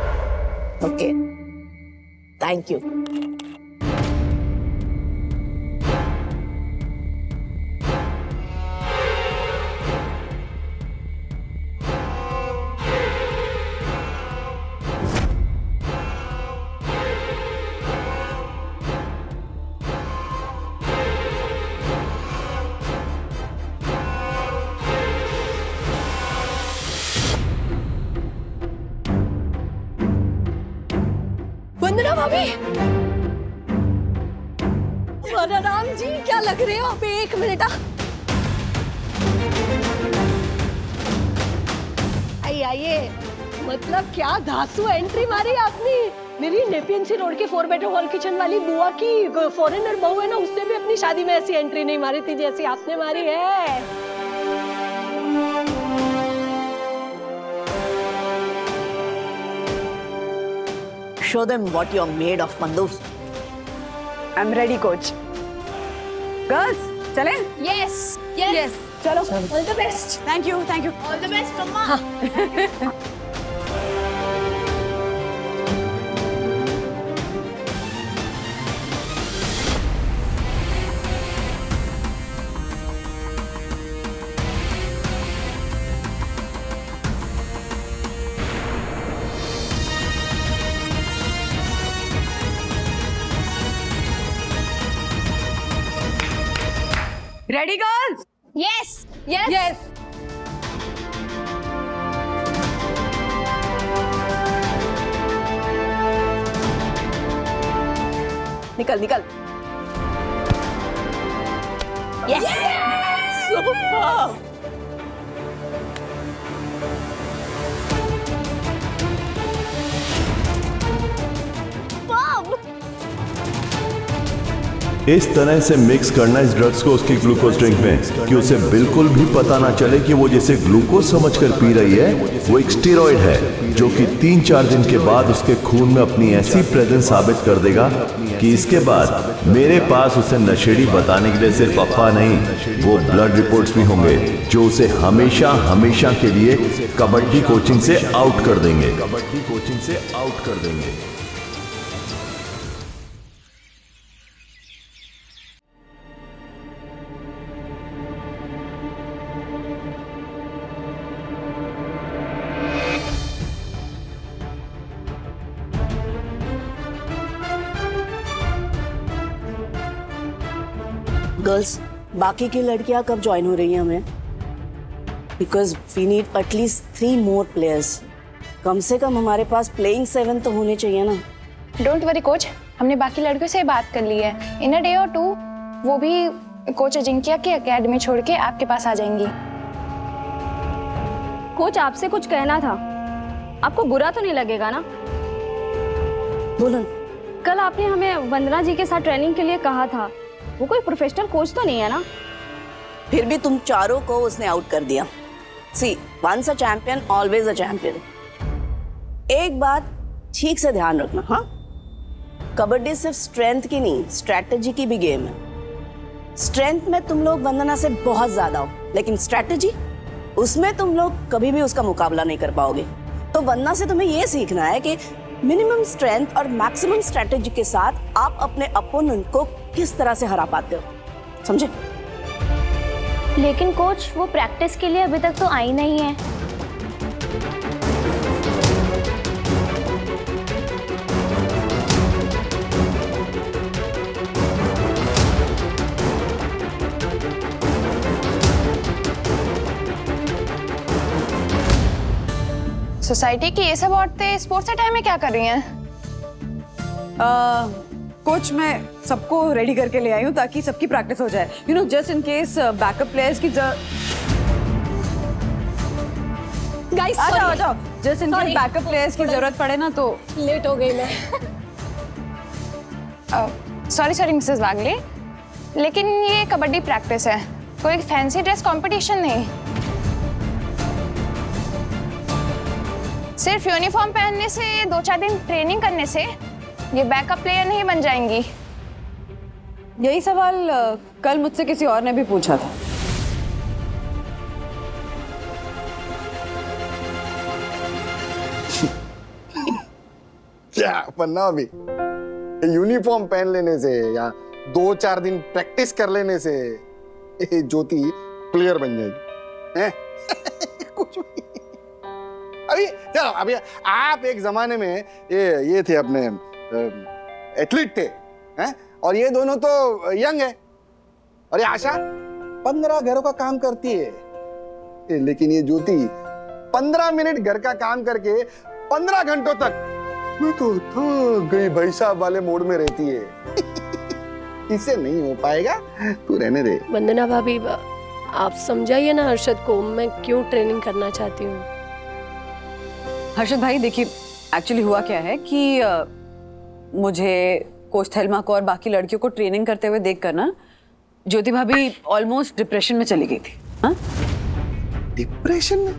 Okay, thank you. भाभी, राम जी क्या लग रहे हो आप? एक मिनट। आइए, मतलब क्या धांसू एंट्री मारी आपने। मेरी नेपियन रोड के 4 बेडरूम हॉल किचन वाली बुआ की फॉरेनर बहू है ना, उसने भी अपनी शादी में ऐसी एंट्री नहीं मारी थी जैसी आपने मारी है। Show them what you're made of, Mandu. I'm ready, coach. Girls, चलें? Yes, yes, yes. चलो. All the best. Thank you, thank you. All the best, Mama. Ready, girls? Yes, yes, Yes. निकल निकल। Yes. Super. इस तरह से mix करना इस drugs को उसकी ग्लूकोज ड्रिंक में कि उसे बिल्कुल भी पता ना चले कि वो जिसे ग्लूकोज समझकर पी रही है वो एक स्टेरॉइड है, जो कि 3-4 दिन के बाद उसके खून में अपनी ऐसी प्रेजेंस साबित कर देगा कि इसके बाद मेरे पास उसे नशेड़ी बताने के लिए सिर्फ अफवाह नहीं, वो ब्लड रिपोर्ट्स भी होंगे जो उसे हमेशा हमेशा के लिए कबड्डी कोचिंग से आउट कर देंगे। गर्ल्स, बाकी की लड़कियां कब ज्वाइन हो रही हैं हमें? Because we need at least 3 more players. कम से कम हमारे पास प्लेइंग 7 तो होने चाहिए ना। डोंट वरी कोच, हमने बाकी लड़कियों से बात कर ली है। इन अ डे और 2 वो भी कोच अजिंक्य की एकेडमी छोड़ के आपके पास आ जाएंगी। कोच आपसे कुछ कहना था, आपको बुरा तो नहीं लगेगा ना? बोलो। कल आपने हमें वंदना जी के साथ ट्रेनिंग के लिए कहा था, वो कोई प्रोफेशनल कोच तो नहीं है ना? फिर भी तुम चारों को उसने आउट कर दिया। See, once a champion always a champion. एक बात ठीक से ध्यान रखना, हाँ? कबड्डी सिर्फ स्ट्रेंथ की नहीं, स्ट्रैटेजी की भी गेम है। स्ट्रेंथ में तुम लोग वंदना से बहुत ज्यादा हो, लेकिन स्ट्रैटेजी, उसमें तुम लोग कभी भी उसका मुकाबला नहीं कर पाओगे। तो वंदना से तुम्हें यह सीखना है कि मिनिमम स्ट्रेंथ और मैक्सिमम स्ट्रैटेजी के साथ आप अपने अपोनेंट को किस तरह से हरा पाते हो, समझे? लेकिन कोच, वो प्रैक्टिस के लिए अभी तक तो आई नहीं है। सोसाइटी की ये सब औरतें स्पोर्ट्स के टाइम में क्या कर रही हैं? कोच, मैं सबको रेडी करके ले आई हूँ ताकि सबकी प्रैक्टिस हो जाए। You know, just in case backup players की गाइस, आ जाओ। Just in case backup players की जरूरत पड़े ना तो। लेट हो गई मैं। सॉरी मिसेस वागले, लेकिन ये कबड्डी प्रैक्टिस है, कोई फैंसी ड्रेस कंपटीशन नहीं। सिर्फ यूनिफॉर्म पहनने से, 2-4 दिन ट्रेनिंग करने से ये बैकअप प्लेयर नहीं बन जाएंगी। यही सवाल कल मुझसे किसी और ने भी पूछा था। क्या पन्ना अभी यूनिफॉर्म पहन लेने से या 2-4 दिन प्रैक्टिस कर लेने से ज्योति प्लेयर बन जाएगी हैं? कुछ भी। अभी चलो, अभी आप एक जमाने में ये थे अपने एथलीट थे हैं? और ये दोनों तो यंग है। और ये आशा 15 घरों का काम करती है, लेकिन ये ज्योति 15 मिनट घर का काम करके 15 घंटों तक मैं तो थक गई, भाई साहब वाले मोड में रहती है। इससे नहीं हो पाएगा, तू रहने दे। वंदना भाभी, आप समझाइए ना हर्षद को, मैं क्यों ट्रेनिंग करना चाहती हूँ। हर्षद भाई देखिए, एक्चुअली हुआ क्या है कि मुझे कोच थेल्मा को और बाकी लड़कियों को ट्रेनिंग करते हुए देखकर ना ज्योति भाभी ऑलमोस्ट डिप्रेशन में चली गई थी। हाँ? डिप्रेशन में?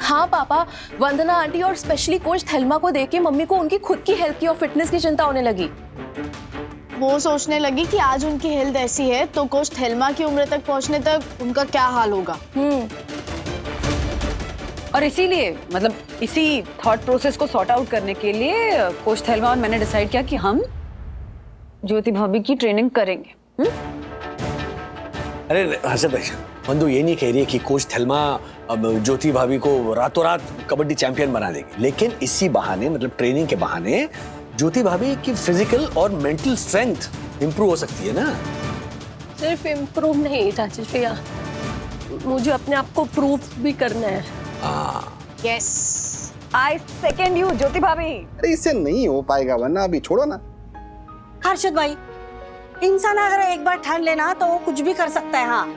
हाँ पापा, वंदना आंटी और स्पेशली कोच थेल्मा को देख के मम्मी को उनकी खुद की हेल्थ की और फिटनेस की चिंता होने लगी। वो सोचने लगी कि आज उनकी हेल्थ ऐसी है तो कोच थेल्मा की उम्र तक पहुंचने तक उनका क्या हाल होगा। और इसीलिए मतलब इसी थॉट प्रोसेस को सॉर्ट आउट करने के लिए कोच थेल्मा और मैंने डिसाइड किया कि हम ज्योति भाभी की ट्रेनिंग करेंगे। अरे हर्षद भाई, बंधु ये नहीं कह रही है कि कोच थेल्मा ज्योति भाभी को रातों रात कबड्डी चैंपियन बना देगी, लेकिन इसी बहाने मतलब ट्रेनिंग के बहाने ज्योति भाभी की फिजिकल और मेंटल स्ट्रेंथ इंप्रूव हो सकती है ना। सिर्फ इम्प्रूव नहीं राजेश भैया, मुझे अपने आप को प्रूव भी करना है। यस, आई सेकंड यू ज्योति भाभी। अरे इससे नहीं हो पाएगा, वरना अभी छोड़ो ना। हर्षद भाई, इंसान अगर एक बार ठान लेना तो वो कुछ भी कर सकता है। हाँ,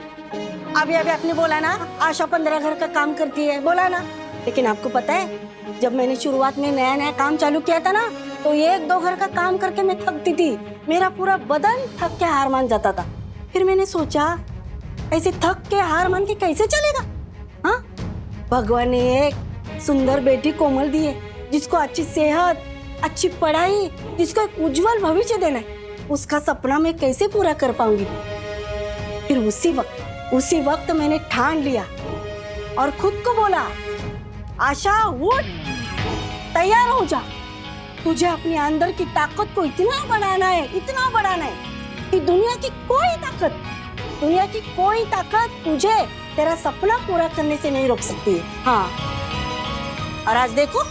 अभी अभी आपने बोला ना आशा 15 घर का काम करती है, बोला ना। लेकिन आपको पता है, जब मैंने शुरुआत में नया नया काम चालू किया था ना, तो 1-2 घर का काम करके मैं थकती थी, मेरा पूरा बदन थक के हार मान जाता था। फिर मैंने सोचा ऐसे थक के हार मान के कैसे चलेगा। हाँ, भगवान ने एक सुंदर बेटी कोमल दी है, जिसको अच्छी सेहत, अच्छी पढ़ाई, जिसको एक उज्जवल भविष्य देना है। उसका सपना मैं कैसे पूरा कर पाऊंगी। फिर उसी वक्त मैंने ठान लिया और खुद को बोला, आशा उठ, तैयार हो जा। तुझे अपने अंदर की ताकत को इतना बढ़ाना है कि दुनिया की कोई ताकत तुझे तेरा सपना पूरा करने से नहीं रोक सकती है। हाँ, और आज देखो,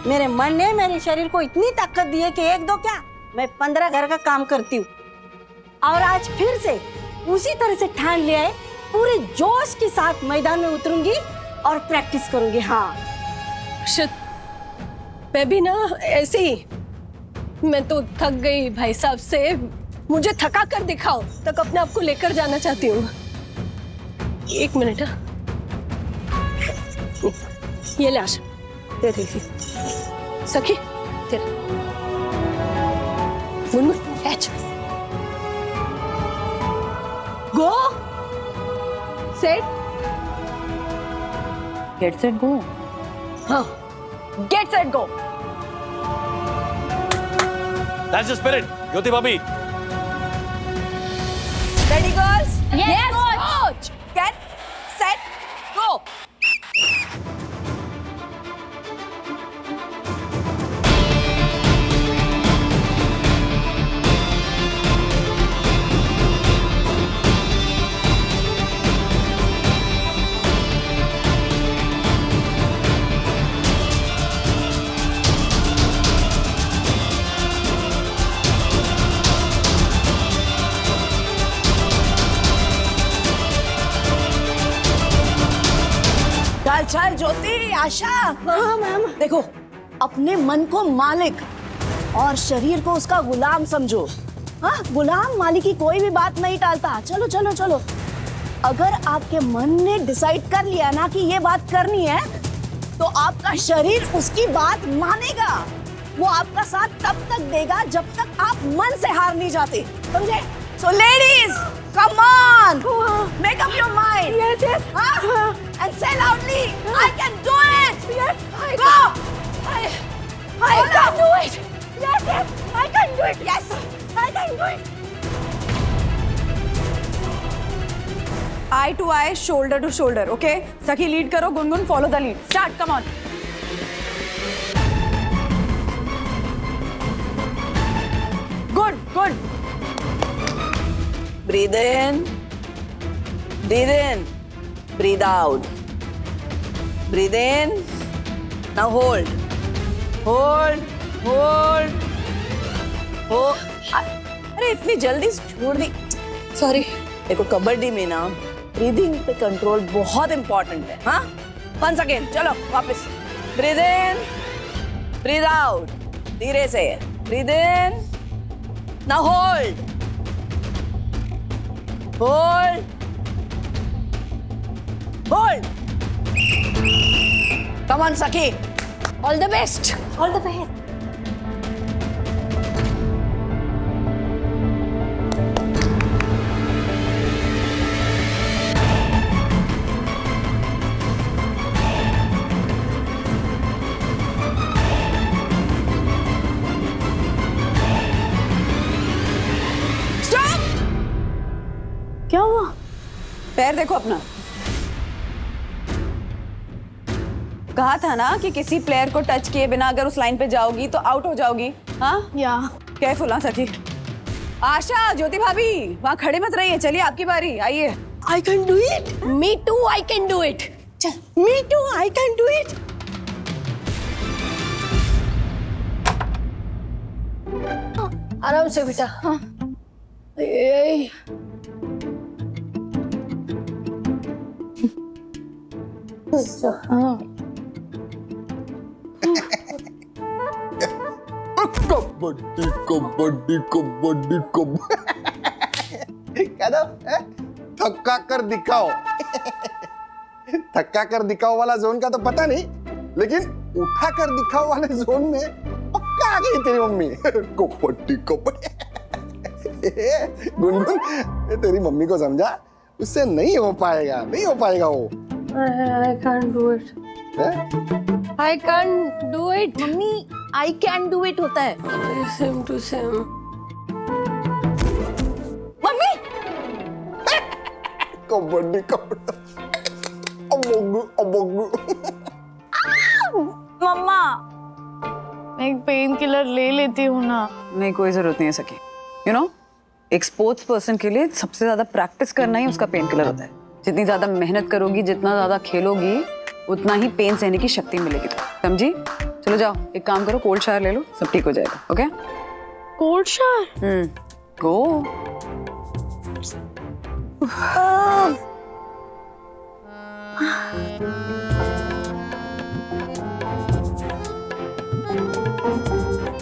मेरे मन ने मेरे शरीर को इतनी ताकत दी है कि 1-2 क्या, मैं 15 घर का काम करती हूँ। और आज फिर से उसी तरह से ठान लिया है, पूरे जोश के साथ मैदान में उतरूंगी और प्रैक्टिस करूंगी। हाँ मैं भी ना ऐसे ही, मैं तो थक गई भाई साहब से, मुझे थका कर दिखाओ तक अपने आप को लेकर जाना चाहती हूँ। 1 मिनट। ये ले आशा, दे दे सखी, तेरे Munmun catch, go set get set go. हाँ, get set go. That's the spirit, Jyoti भाभी। Ready girls? Yes, coach. Get set go. चल ज्योति, आशा। हाँ मैम। देखो, अपने मन को मालिक और शरीर को उसका गुलाम समझो। हाँ, गुलाम मालिक की कोई भी बात नहीं टालता। चलो चलो चलो, अगर आपके मन ने डिसाइड कर लिया ना कि ये बात करनी है, तो आपका शरीर उसकी बात मानेगा। वो आपका साथ तब तक देगा जब तक आप मन से हार नहीं जाते, समझे? So ladies, come on, make up your mind. Yes, yes. And say loudly, I can do it. Yes, go. I can do it. Yes, yes, I can do it. Yes, I can do it. Eye to eye, shoulder to shoulder. Okay, सखी lead करो, Gungun follow the lead. Start, come on. Good, good. Breathe in, breathe out. Breathe in. Now hold. अरे इतनी जल्दी छोड़ दी, sorry. देखो, कबड्डी में ना breathing पे कंट्रोल बहुत इंपॉर्टेंट है। हाँ, वंस अगेन, चलो वापस। ब्रीद इन, ब्रीद आउट, धीरे से, breathe in, now hold, hold, hold, come on Sakhi, all the best, all the best. क्या हुआ? पैर देखो अपना। कहा था ना कि किसी प्लेयर को टच किए बिना अगर उस लाइन पे जाओगी तो आउट हो जाओगी। हाँ या केयरफुल हाँ सखी। आशा, ज्योति भाभी वहाँ खड़े मत रहिए, चलिए आपकी बारी, आइए। I can do it. Me too, I can do it. चल, me too, I can do it. आराम से बेटा। हाँ। ए, हाँ। कबड्डी कबड्डी कबड्डी कबड्डी क्या नाम है? थक्का कर दिखाओ। थक्का कर दिखाओ वाला जोन का तो पता नहीं, लेकिन उठा कर दिखाओ वाले जोन में पक्का आ गई तेरी मम्मी। कबड्डी कबड्डी। गुनगुन, तेरी मम्मी को समझा, उससे नहीं हो पाएगा, नहीं हो पाएगा वो। I can't do it. I can't do it. Mummy, I can do it होता है। Same to same. Mummy, kabaddi kabaddi. अबोगु अबोगु। मम्मा, मैं एक पेन किलर ले लेती हूँ ना। नहीं, कोई जरूरत नहीं है सखी। यू नो, एक स्पोर्ट्स पर्सन के लिए सबसे ज्यादा प्रैक्टिस करना ही उसका पेन किलर होता है। जितनी ज्यादा मेहनत करोगी, जितना ज्यादा खेलोगी, उतना ही पेन सहने की शक्ति मिलेगी। समझी? चलो जाओ, एक काम करो, कोल्ड शावर ले लो, सब ठीक हो जाएगा। Okay? Cold shower? Go.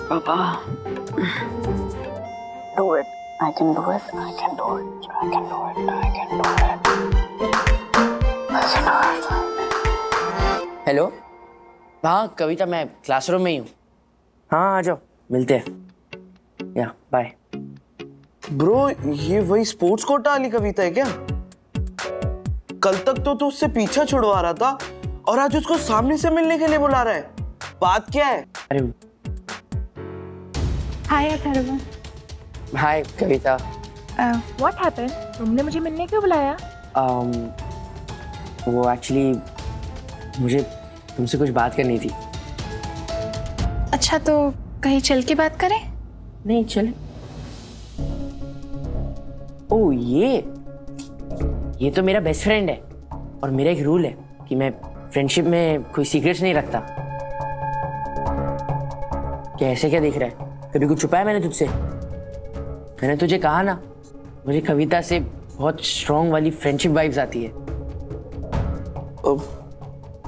Papa, do it. I can do it. I can do it. I can do it. I can do it. I can do it. Hello, हाँ कविता, मैं क्लासरूम में ही हूँ। हाँ आ जाओ, मिलते हैं। या बाय। ब्रो, ये वही स्पोर्ट्स कोटा वाली कविता है क्या? कल तक तो तू उससे पीछा छुड़वा रहा था और आज उसको सामने से मिलने के लिए बुला रहा है। बात क्या है? अरे hi Atharv. Hi Kavita. What happened? तुमने मुझे मिलने क्यों बुलाया? वो एक्चुअली मुझे तुमसे कुछ बात करनी थी। अच्छा, तो कहीं चल के बात करें? नहीं चले। ओह ये तो मेरा बेस्ट फ्रेंड है और मेरा एक रूल है कि मैं फ्रेंडशिप में कोई सीक्रेट्स नहीं रखता। क्या ऐसे क्या दिख रहा है? कभी कुछ छुपाया मैंने तुझसे? मैंने तुझे कहा ना, मुझे कविता से बहुत स्ट्रॉन्ग वाली फ्रेंडशिप वाइब्स आती है।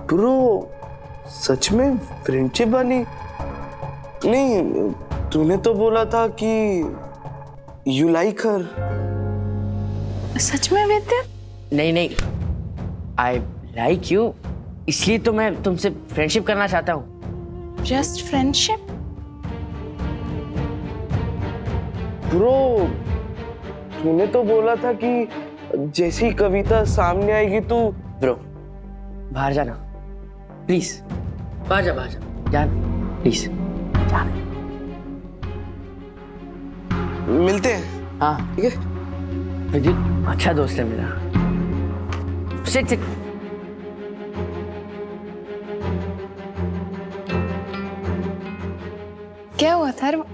ब्रो, सच में फ्रेंडशिप वाली? नहीं, तूने तो बोला था कि यू लाइक हर। सच में विद्युत? नहीं, आई लाइक यू, इसलिए तो मैं तुमसे फ्रेंडशिप करना चाहता हूँ। Just friendship? ब्रो, तूने तो बोला था कि जैसी कविता सामने आएगी तू। ब्रो, बाहर जाना प्लीज, बाहर जा जान प्लीज, जान। मिलते हैं। हाँ ठीक है। विद्युत अच्छा दोस्त है मेरा। सिट। क्या हुआ अथर्व?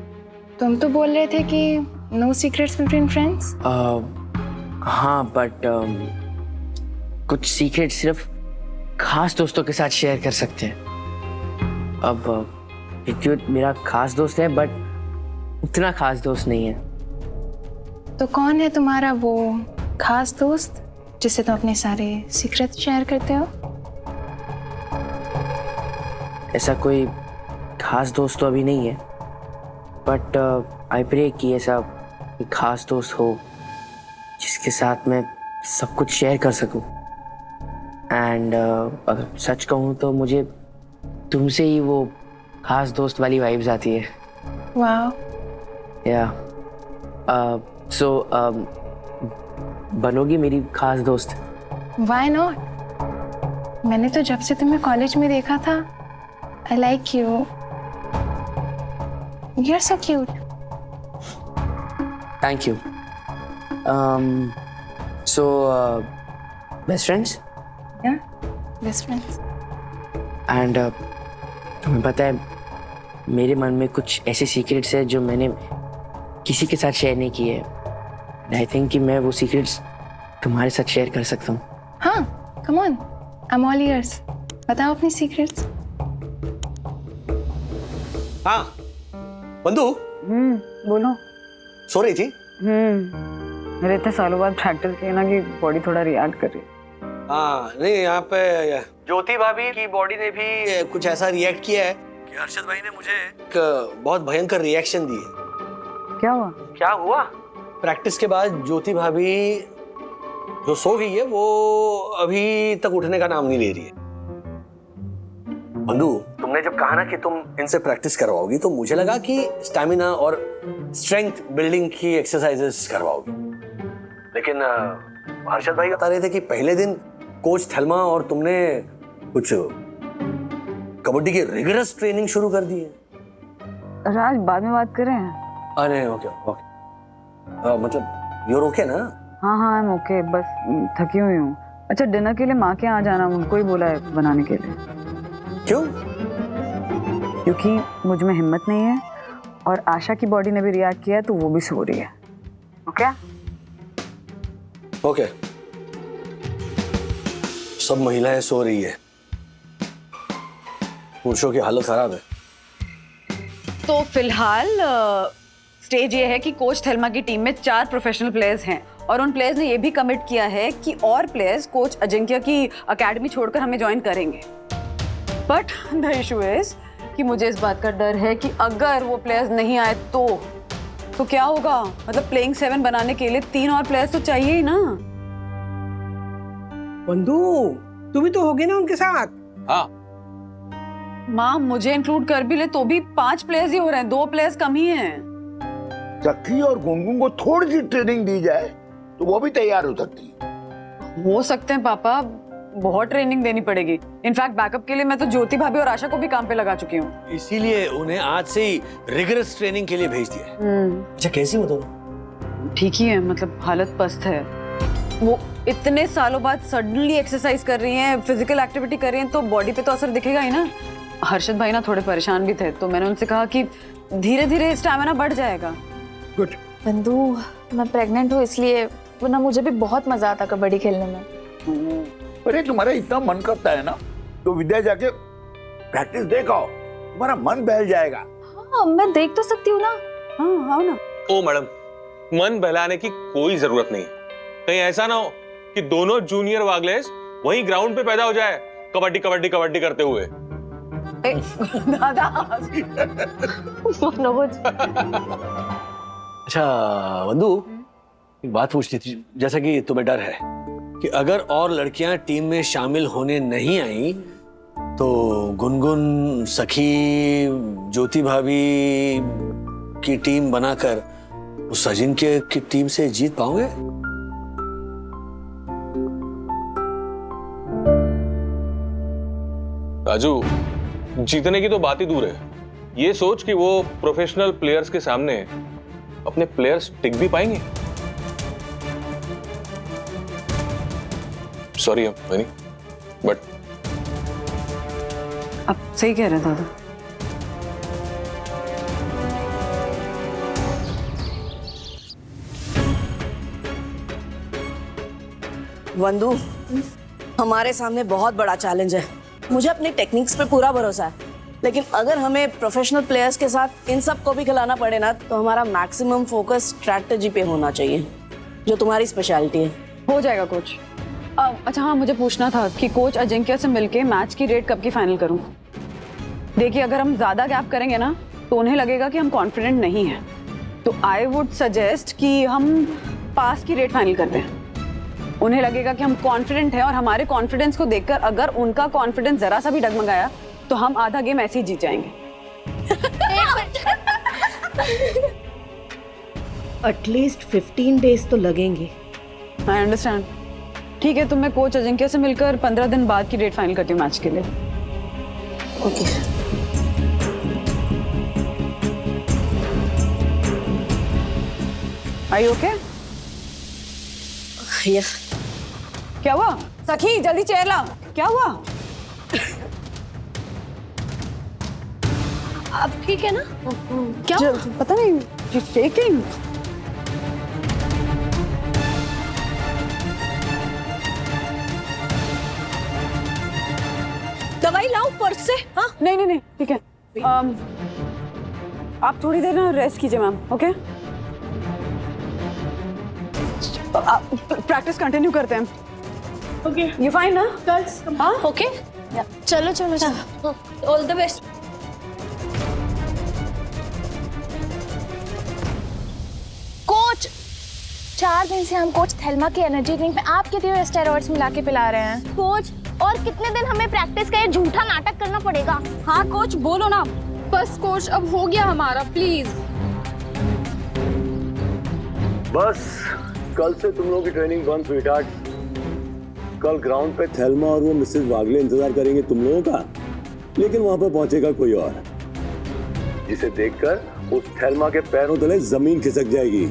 तुम तो बोल रहे थे कि नो सीक्रेट्स बिटवीन फ्रेंड्स। हाँ, बट कुछ सीक्रेट सिर्फ खास दोस्तों के साथ शेयर कर सकते हैं। अब विद्युत मेरा खास दोस्त है, बट उतना खास दोस्त नहीं है। तो कौन है तुम्हारा वो खास दोस्त जिससे तुम अपने सारे सीक्रेट शेयर करते हो? ऐसा कोई खास दोस्त तो अभी नहीं है, बट आई प्रे कि ऐसा एक खास दोस्त हो जिसके साथ मैं सब कुछ शेयर कर सकूं। एंड अगर सच कहूँ तो मुझे तुमसे ही वो खास दोस्त वाली वाइब्स आती है। वाह। या सो बनोगी मेरी खास दोस्त? Why not? मैंने तो जब से तुम्हें कॉलेज में देखा था, I like you. You're so cute. Thank you. So best friends? Yeah, best friends. And तुम्हें पता है मेरे मन में कुछ ऐसे सीक्रेट्स है जो मैंने किसी के साथ शेयर नहीं किए। आई थिंक कि मैं वो सीक्रेट्स तुम्हारे साथ शेयर कर सकता हूँ। हाँ, come on, I'm all ears. बताओ अपनी सीक्रेट्स। हाँ बंधु। बोलो। सो रही थी? मेरे इतने सालों बाद प्रैक्टिस किया ना कि बॉडी थोड़ा रिएक्ट कर रही है। हाँ नहीं, यहाँ पे ज्योति भाभी की बॉडी ने भी कुछ ऐसा रिएक्ट किया है कि हर्षद भाई ने मुझे एक बहुत भयंकर रिएक्शन दी है। क्या हुआ? क्या हुआ? प्रैक्टिस के बाद ज्योति भाभी जो सो गई है वो अभी तक उठने का नाम नहीं ले रही है। बंधु, तुमने जब कहा ना कि तुम इनसे प्रैक्टिस करवाओगी तो मुझे लगा कि स्टैमिना और स्ट्रेंथ बिल्डिंग की एक्सरसाइजेस करवाओगी, लेकिन हर्षद भाई बता रहे थे कि पहले दिन कोच थेल्मा और तुमने कुछ कबड्डी की रिगरस ट्रेनिंग शुरू कर दी है। राज, बाद में बात करें? अरे ओके ओके, मतलब यूर ओके ना? हाँ हाँ, I'm okay, बस थकी हुई हूँ। अच्छा, डिनर के लिए माँ के यहाँ जाना, उनको ही बोला है बनाने के लिए। क्यों? क्योंकि मुझ में हिम्मत नहीं है और आशा की बॉडी ने भी रिएक्ट किया है तो वो भी सो रही है। ओके? ओके। सब महिलाएं सो रही है, पुरुषों की हालत खराब है। तो फिलहाल स्टेज ये है कि कोच थेल्मा की टीम में 4 प्रोफेशनल प्लेयर्स हैं और उन प्लेयर्स ने ये भी कमिट किया है कि और प्लेयर्स कोच अजिंक्य की एकेडमी छोड़कर हमें ज्वाइन करेंगे। बट द इशू इज कि मुझे इस बात का डर है कि अगर वो प्लेयर्स नहीं आए तो क्या होगा? मतलब प्लेइंग 7 बनाने के लिए 3 और प्लेयर्स तो चाहिए ही ना। बंधु, तुम भी तो होगे ना उनके साथ? हाँ। माँ, मुझे इंक्लूड कर भी ले तो भी 5 प्लेयर्स ही हो रहे हैं, 2 प्लेयर्स कम ही हैं। सखी और गुनगुन को थोड़ी सी ट्रेनिंग दी जाए तो वो भी तैयार हो सकती है। हो सकते हैं पापा, बहुत ट्रेनिंग देनी पड़ेगी। इनफैक्ट बैकअप के लिए मैं तो ज्योति भाभी और आशा को भी काम पे लगा चुकी हूँ। इसीलिए उन्हें आज से ही रिगरस ट्रेनिंग के लिए भेज दिया है। अच्छा, कैसी हो तुम? ठीक ही है, मतलब हालत पस्त है। वो इतने सालों बाद सडनली एक्सरसाइज कर रही हैं, फिजिकल एक्टिविटी कर रही हैं, तो बॉडी पे तो असर दिखेगा ही ना। हर्षद भाई ना थोड़े परेशान भी थे, तो मैंने उनसे कहा कि धीरे धीरे स्टैमिना बढ़ जाएगा। गुड। बंधु, मैं प्रेग्नेंट हूँ इसलिए, वरना मुझे भी बहुत मजा आता कबड्डी खेलने में। अरे तुम्हारा इतना मन करता है ना तो विद्या जाके प्रैक्टिस देखाओ, तुम्हारा मन बहल जाएगा। हाँ, मैं देख तो सकती हूँ ना। हाँ, आओ ना। ओ मैडम, मन बहलाने की कोई जरूरत नहीं है। कहीं ऐसा ना हो कि दोनों जूनियर वागलेस वहीं ग्राउंड पे पैदा हो जाए कबड्डी कबड्डी कबड्डी करते हुए। दादा। अच्छा बंधु, एक बात पूछनी थी। जैसा कि तुम्हें डर है कि अगर और लड़कियां टीम में शामिल होने नहीं आई तो गुनगुन, सखी, ज्योति भाभी की टीम बनाकर उस अजिंक्य की टीम से जीत पाओगे? राजू, जीतने की तो बात ही दूर है। ये सोच कि वो प्रोफेशनल प्लेयर्स के सामने अपने प्लेयर्स टिक भी पाएंगे। सॉरी मनी, बट अब सही कह रहे दादा। वंदु, हमारे सामने बहुत बड़ा चैलेंज है। मुझे अपनी टेक्निक्स पे पूरा भरोसा है, लेकिन अगर हमें प्रोफेशनल प्लेयर्स के साथ इन सब को भी खिलाना पड़े ना, तो हमारा मैक्सिमम फोकस स्ट्रैटेजी पे होना चाहिए, जो तुम्हारी स्पेशलिटी है। हो जाएगा कोच। अच्छा हाँ, मुझे पूछना था कि कोच अजिंक्य से मिलके मैच की रेट कब की फाइनल करूं? देखिए, अगर हम ज्यादा गैप करेंगे ना तो उन्हें लगेगा कि हम कॉन्फिडेंट नहीं हैं। तो आई वुड सजेस्ट कि हम पास की रेट फाइनल करते हैं। उन्हें लगेगा कि हम कॉन्फिडेंट हैं और हमारे कॉन्फिडेंस को देखकर अगर उनका कॉन्फिडेंस जरा सा भी डगमगाया तो हम आधा गेम ऐसे ही जीत जाएंगे। एटलीस्ट 15 डेज तो लगेंगे। I understand. ठीक है, तो मैं कोच अजिंक्य से मिलकर 15 दिन बाद की डेट फाइनल करती हूँ मैच के लिए। Okay. Are you okay? Yes. क्या हुआ? सखी जल्दी चेयर ला। क्या हुआ? अब ठीक है ना? क्या? पता नहीं, she's shaking. दवाई लाओ पर्स से। हाँ नहीं, ठीक है। आप थोड़ी देर ना रेस्ट कीजिए मैम, ओके? प्रैक्टिस कंटिन्यू करते हैं। ओके, यू फाइन ना? हाँ ओके, चलो चलो चलो, ऑल द बेस्ट। कोच, 4 दिन से हम कोच थेल्मा की एनर्जी ड्रिंक में आपके दिए हुए स्टेरॉइड्स मिला के पिला रहे हैं। कोच, और कितने दिन हमें प्रैक्टिस का ये झूठा नाटक करना पड़ेगा? हाँ कोच, बोलो ना। बस कोच, अब हो गया हमारा, प्लीज। बस कल से तुम लोगों की ट्रेनिंग बंद, स्वीटहार्ट। कल ग्राउंड पे थेल्मा और वो मिसेस वागले इंतजार करेंगे तुम लोगों का, लेकिन वहां पर पहुंचेगा कोई और, जिसे देखकर उस थेल्मा के पैरों तले जमीन खिसक जाएगी।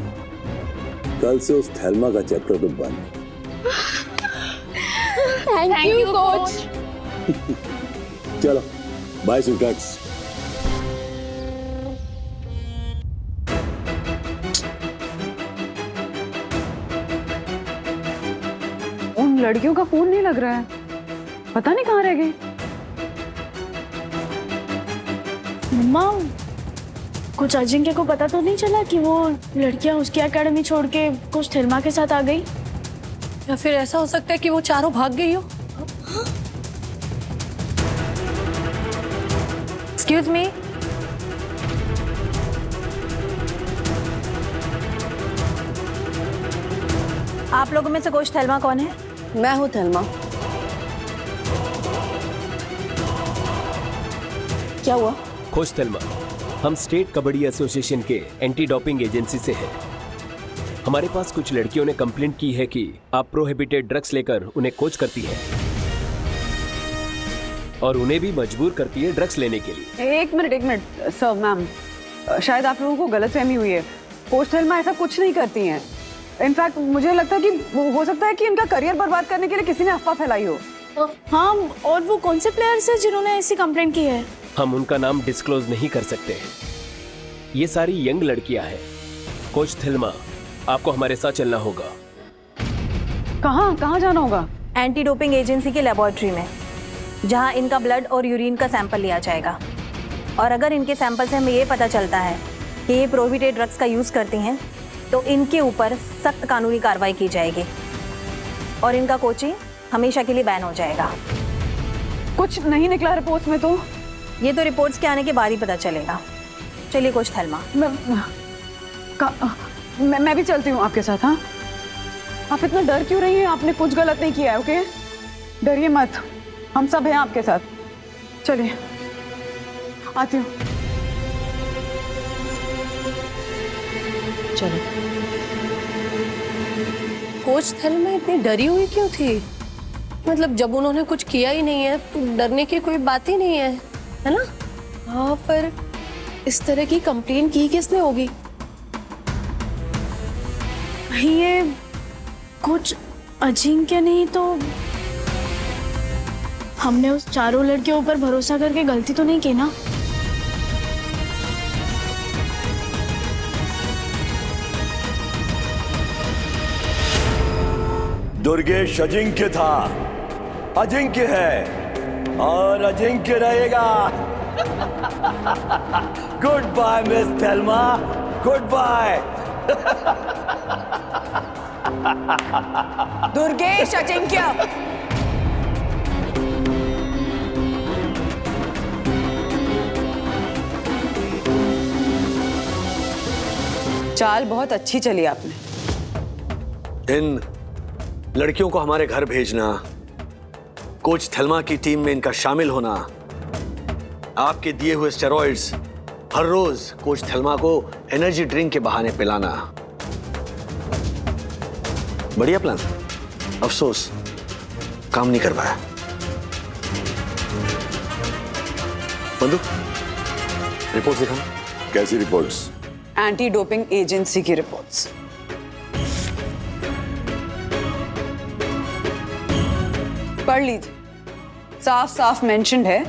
कल से उस थेल्मा का चैप्टर तो बंद। Thank you coach. चलो बाय स्वीटहार्ट्स। उन लड़कियों का फोन नहीं लग रहा है, पता नहीं कहाँ रह गई। मम्मा, कुछ अजिंक्य को पता तो नहीं चला कि वो लड़कियां उसकी एकेडमी छोड़ के कुछ थेल्मा के साथ आ गई? या फिर ऐसा हो सकता है कि वो चारों भाग गई हो। एक्सक्यूज मी, आप लोगों में से कोच थेल्मा कौन है? मैं हूँ थेल्मा। क्या हुआ? कोच थेल्मा, हम स्टेट कबड्डी एसोसिएशन के एंटी डोपिंग एजेंसी से हैं। हमारे पास कुछ लड़कियों ने कंप्लेंट की है कि आप प्रोहिबिटेड ड्रग्स लेकर उन्हें कोच करती है और उन्हें भी मजबूर करती है ड्रग्स लेने के लिए। एक मिनट सर, मैम, शायद आप लोगों को गलतफहमी हुई है। कोच थेल्मा ऐसा कुछ नहीं करती हैं। इनफैक्ट मुझे लगता है कि हो सकता है कि इनका करियर बर्बाद करने के लिए किसी ने अफवाह फैलाई हो। हाँ, और वो कौन से प्लेयर्स हैं जिन्होंने ऐसी कंप्लेंट की है? हम उनका नाम डिस्क्लोज नहीं कर सकते हैं। ये सारी यंग लड़कियां हैं। कोच थेल्मा, आपको हमारे साथ चलना होगा। कहाँ जाना होगा? एंटी डोपिंग एजेंसी के लेबोरेटरी में, जहां इनका ब्लड और यूरिन का सैंपल लिया जाएगा। और अगर इनके सैंपल से हमें ये पता चलता है कि ये प्रोहिबिटेड ड्रग्स का यूज़ करती हैं तो इनके ऊपर सख्त कानूनी कार्रवाई की जाएगी और इनका कोचिंग हमेशा के लिए बैन हो जाएगा। कुछ नहीं निकला रिपोर्ट्स में तो? ये तो रिपोर्ट्स के आने के बाद ही पता चलेगा। चलिए कोच थेल्मा। मैं भी चलती हूँ आपके साथ। हाँ, आप इतना डर क्यों रही हैं? आपने कुछ गलत नहीं किया है, ओके? डरिए मत, हम सब हैं आपके साथ। चलिए, आती हूँ। चलो। कोच थेल्मा इतनी डरी हुई क्यों थी? मतलब जब उन्होंने कुछ किया ही नहीं है तो डरने की कोई बात ही नहीं है ना? हाँ, पर इस तरह की कंप्लेन की किसने होगी? ये कुछ अजिंक्य नहीं तो हमने उस चारों लड़कियों पर भरोसा करके गलती तो नहीं की ना? दुर्गेश अजिंक्य था, अजिंक्य है और अजिंक्य रहेगा। Goodbye miss Thelma, goodbye. Durgesh Ajinkya. चाल बहुत अच्छी चली आपने। इन लड़कियों को हमारे घर भेजना, कोच थेल्मा की टीम में इनका शामिल होना, आपके दिए हुए स्टेरॉइड्स हर रोज कोच थेल्मा को एनर्जी ड्रिंक के बहाने पिलाना, बढ़िया प्लान। अफसोस काम नहीं कर पाया। बंधु, रिपोर्ट दिखाना। कैसी रिपोर्ट्स? एंटी डोपिंग एजेंसी की रिपोर्ट्स। पढ़ लीजिए, साफ साफ मेंशन्ड है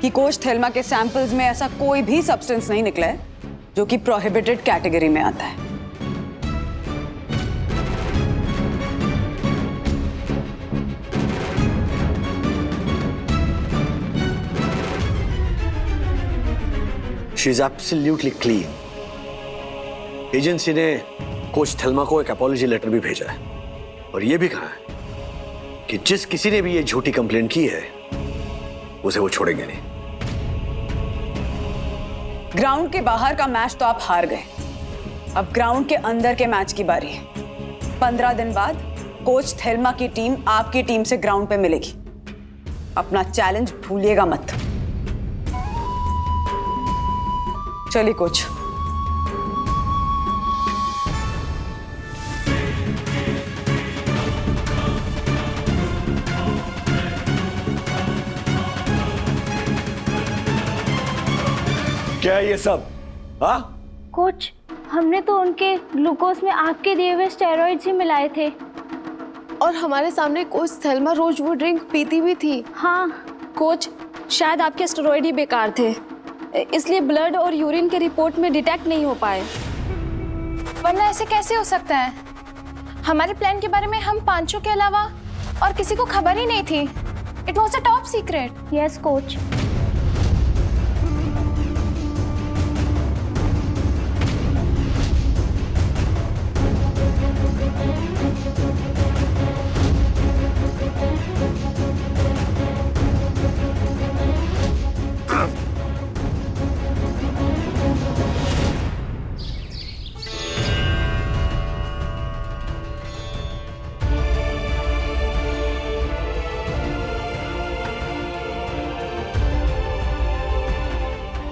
कि कोच थेल्मा के सैंपल्स में ऐसा कोई भी सब्सटेंस नहीं निकला है जो कि प्रोहिबिटेड कैटेगरी में आता है। She is absolutely clean. Agency ने कोच थेल्मा को एक अपॉलजी लेटर भी भेजा है और यह भी कहा है कि जिस किसी ने भी ये झूठी कंप्लेंट की है उसे वो छोड़ेंगे नहीं। ग्राउंड के बाहर का मैच तो आप हार गए, अब ग्राउंड के अंदर के मैच की बारी है। 15 दिन बाद कोच थेल्मा की टीम आपकी टीम से ग्राउंड पे मिलेगी। अपना चैलेंज भूलिएगा मत। चलिए कोच। क्या है ये सब? हाँ? कोच, हमने तो उनके ग्लूकोज में आपके दिए हुए स्टेरॉइड्स ही मिलाए थे। और हमारे सामने कोच थेल्मा रोज वो ड्रिंक पीती भी थी। हाँ कोच, शायद आपके स्टेरॉइड ही बेकार थे, इसलिए ब्लड और यूरिन के रिपोर्ट में डिटेक्ट नहीं हो पाए। वरना ऐसे कैसे हो सकता है? हमारे प्लान के बारे में हम पांचों के अलावा और किसी को खबर ही नहीं थी। It was a top secret. Yes coach.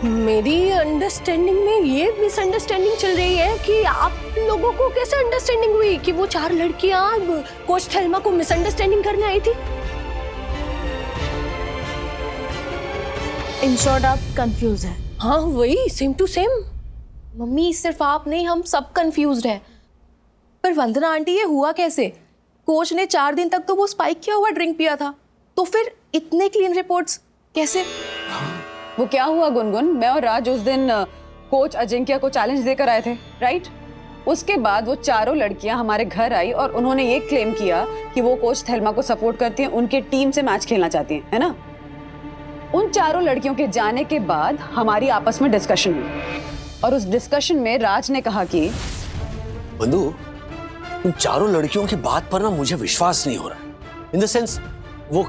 मेरी अंडरस्टैंडिंग में ये मिसअंडरस्टैंडिंग चल रही है कि आप लोगों को कैसे अंडरस्टैंडिंग हुई कि वो 4 लड़कियां कोच थेल्मा को मिसअंडरस्टैंडिंग करने आई थी। इन शॉर्ट आप कंफ्यूज हैं। हाँ वही, सेम टू सेम। मम्मी सिर्फ आप नहीं, हम सब कंफ्यूज्ड हैं। पर वंदना आंटी, ये हुआ कैसे? कोच ने 4 दिन तक तो वो स्पाइक किया हुआ ड्रिंक पिया था, तो फिर इतने क्लीन रिपोर्ट्स कैसे? वो क्या हुआ गुनगुन, मैं और राज उस दिन कोच अजिंक्य को चैलेंज देकर आए थे, राइट? उसके बाद वो चारों लड़कियां हमारे घर आई और उन्होंने ये क्लेम किया कि वो कोच थेल्मा को सपोर्ट करती हैं, उनके टीम से मैच खेलना चाहती हैं, है ना? उन चारों लड़कियों के जाने के बाद हमारी आपस में डिस्कशन हुई और उस डिस्कशन में राज ने कहा कि बंधु, उन चारों लड़कियों की बात पर ना मुझे विश्वास नहीं हो रहा। इन द सेंस वो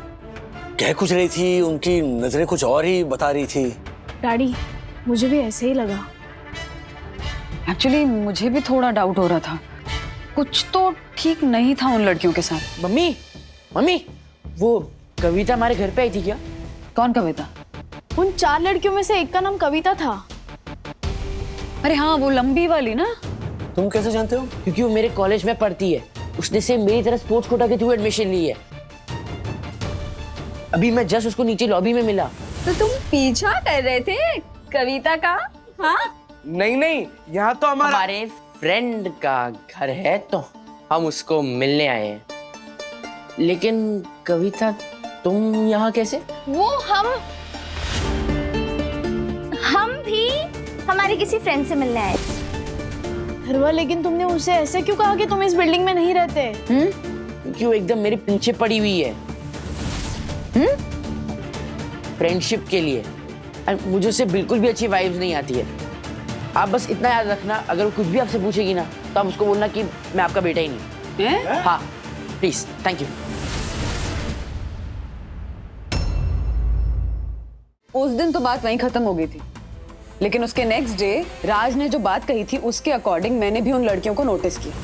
कह कुछ रही थी, उनकी नजरें कुछ और ही बता रही थी। डैडी, मुझे भी ऐसे ही लगा। एक्चुअली मुझे भी थोड़ा डाउट हो रहा था, कुछ तो ठीक नहीं था उन लड़कियों के साथ। मम्मी, मम्मी, वो कविता हमारे घर पे आई थी क्या? कौन कविता? उन 4 लड़कियों में से एक का नाम कविता था। अरे हाँ, वो लंबी वाली ना। तुम कैसे जानते हो? क्योंकि वो मेरे कॉलेज में पढ़ती है, उसने से मेरी तरह स्पोर्ट्स कोटा के थ्रू एडमिशन ली है। अभी मैं जस्ट उसको नीचे लॉबी में मिला। तो तुम पीछा कर रहे थे कविता का? हाँ? नहीं, यहाँ तो हमारे फ्रेंड का घर है तो हम उसको मिलने आए हैं। लेकिन कविता, तुम यहाँ कैसे? वो हम भी हमारे किसी फ्रेंड से मिलने आए। हरवा, लेकिन तुमने उसे ऐसे क्यों कहा कि तुम इस बिल्डिंग में नहीं रहते? क्योंकि वो एकदम मेरे पीछे पड़ी हुई है फ्रेंडशिप के लिए। मुझे उससे बिल्कुल भी अच्छी वाइब्स नहीं आती है। आप बस इतना याद रखना, अगर वो कुछ भी आपसे पूछेगी ना तो आप उसको बोलना कि मैं आपका बेटा ही नहीं। हाँ प्लीज, थैंक यू। उस दिन तो बात वहीं खत्म हो गई थी, लेकिन उसके नेक्स्ट डे राज ने जो बात कही थी उसके अकॉर्डिंग मैंने भी उन लड़कियों को नोटिस किया।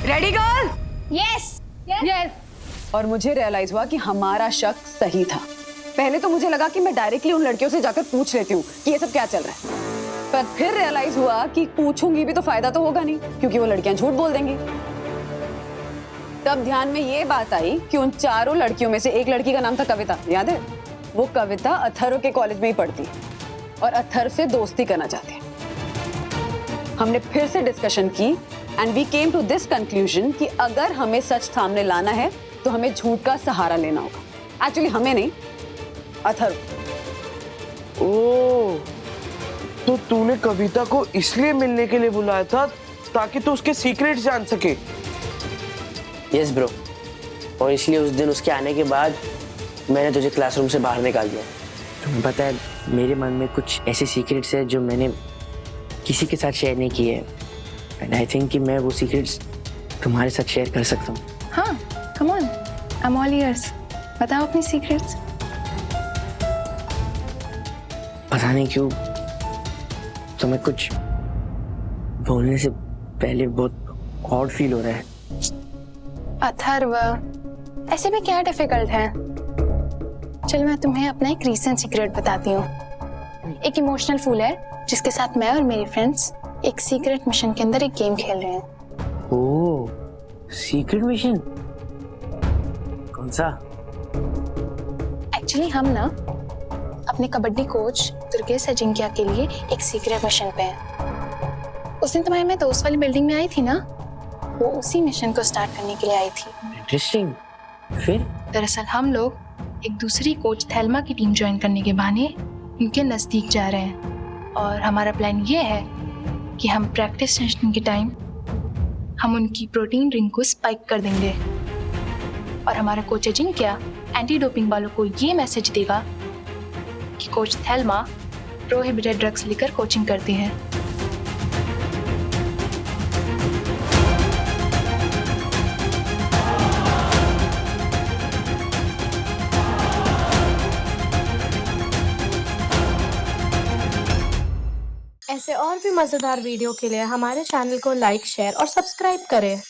Ready girl? Yes yes. और मुझे रियलाइज हुआ कि हमारा शक सही था। पहले तो मुझे लगा कि मैं डायरेक्टली उन लड़कियों से जाकर पूछ लेती हूँ कि ये सब क्या चल रहा है, पर फिर रियलाइज हुआ कि पूछूंगी भी तो फायदा तो होगा नहीं, क्योंकि वो लड़कियां झूठ बोल देंगी। तब ध्यान में ये बात आई कि उन चारों लड़कियों में से एक लड़की का नाम था कविता, याद है? वो कविता अथर्व के कॉलेज में ही पढ़ती और अथर्व से दोस्ती करना चाहती है। हमने फिर से डिस्कशन की and we came to this conclusion कि अगर हमें सच सामने लाना है तो हमें झूठ का सहारा लेना होगा। एक्चुअली हमें नहीं, अथर्व। ओह, तो तूने कविता को इसलिए मिलने के लिए बुलाया था ताकि तू उसके सीक्रेट्स जान सके? यस ब्रो, और इसलिए उस दिन उसके आने के बाद मैंने तुझे क्लासरूम से बाहर निकाल दिया। तुम्हें पता है मेरे मन में कुछ ऐसे सीक्रेट्स है जो मैंने किसी के साथ शेयर नहीं किए हैं, एंड आई थिंक कि मैं वो सीक्रेट्स तुम्हारे साथ शेयर कर सकता हूँ। हाँ, come on, I am all ears. बताओ अपनी सीक्रेट्स। पता नहीं क्यों तुम्हें कुछ बोलने से पहले बहुत ऑड फील हो रहा है। अथर्व, ऐसे में क्या डिफिकल्ट है? चलो मैं तुम्हें अपना एक रीसेंट सीक्रेट बताती हूँ। एक इमोशनल फूल है जिसके साथ मैं और मेरी फ्रेंड्स एक सीक्रेट मिशन के अंदर एक गेम खेल रहे हैं। ओह, सीक्रेट मिशन? कौन सा? एक्चुअली हम ना अपने कबड्डी कोच दुर्गेश अजिंक्या के लिए एक सीक्रेट मिशन पे हैं। उस दिन तुम्हारे मैं दोस्त वाली बिल्डिंग में आई थी ना, वो उसी मिशन को स्टार्ट करने के लिए आई थी। इंटरेस्टिंग। फिर? दरअसल हम लोग एक दूसरी कोच थेल्मा की टीम ज्वाइन करने के बहाने उनके नजदीक जा रहे हैं, और हमारा प्लान ये है कि हम प्रैक्टिस सेशन के टाइम हम उनकी प्रोटीन ड्रिंक को स्पाइक कर देंगे, और हमारा कोच अजिंक्या एंटी डोपिंग वालों को ये मैसेज देगा कि कोच थेल्मा प्रोहिबिटेड ड्रग्स लेकर कोचिंग करती है। ऐसे और भी मजेदार वीडियो के लिए हमारे चैनल को लाइक, शेयर और सब्सक्राइब करें।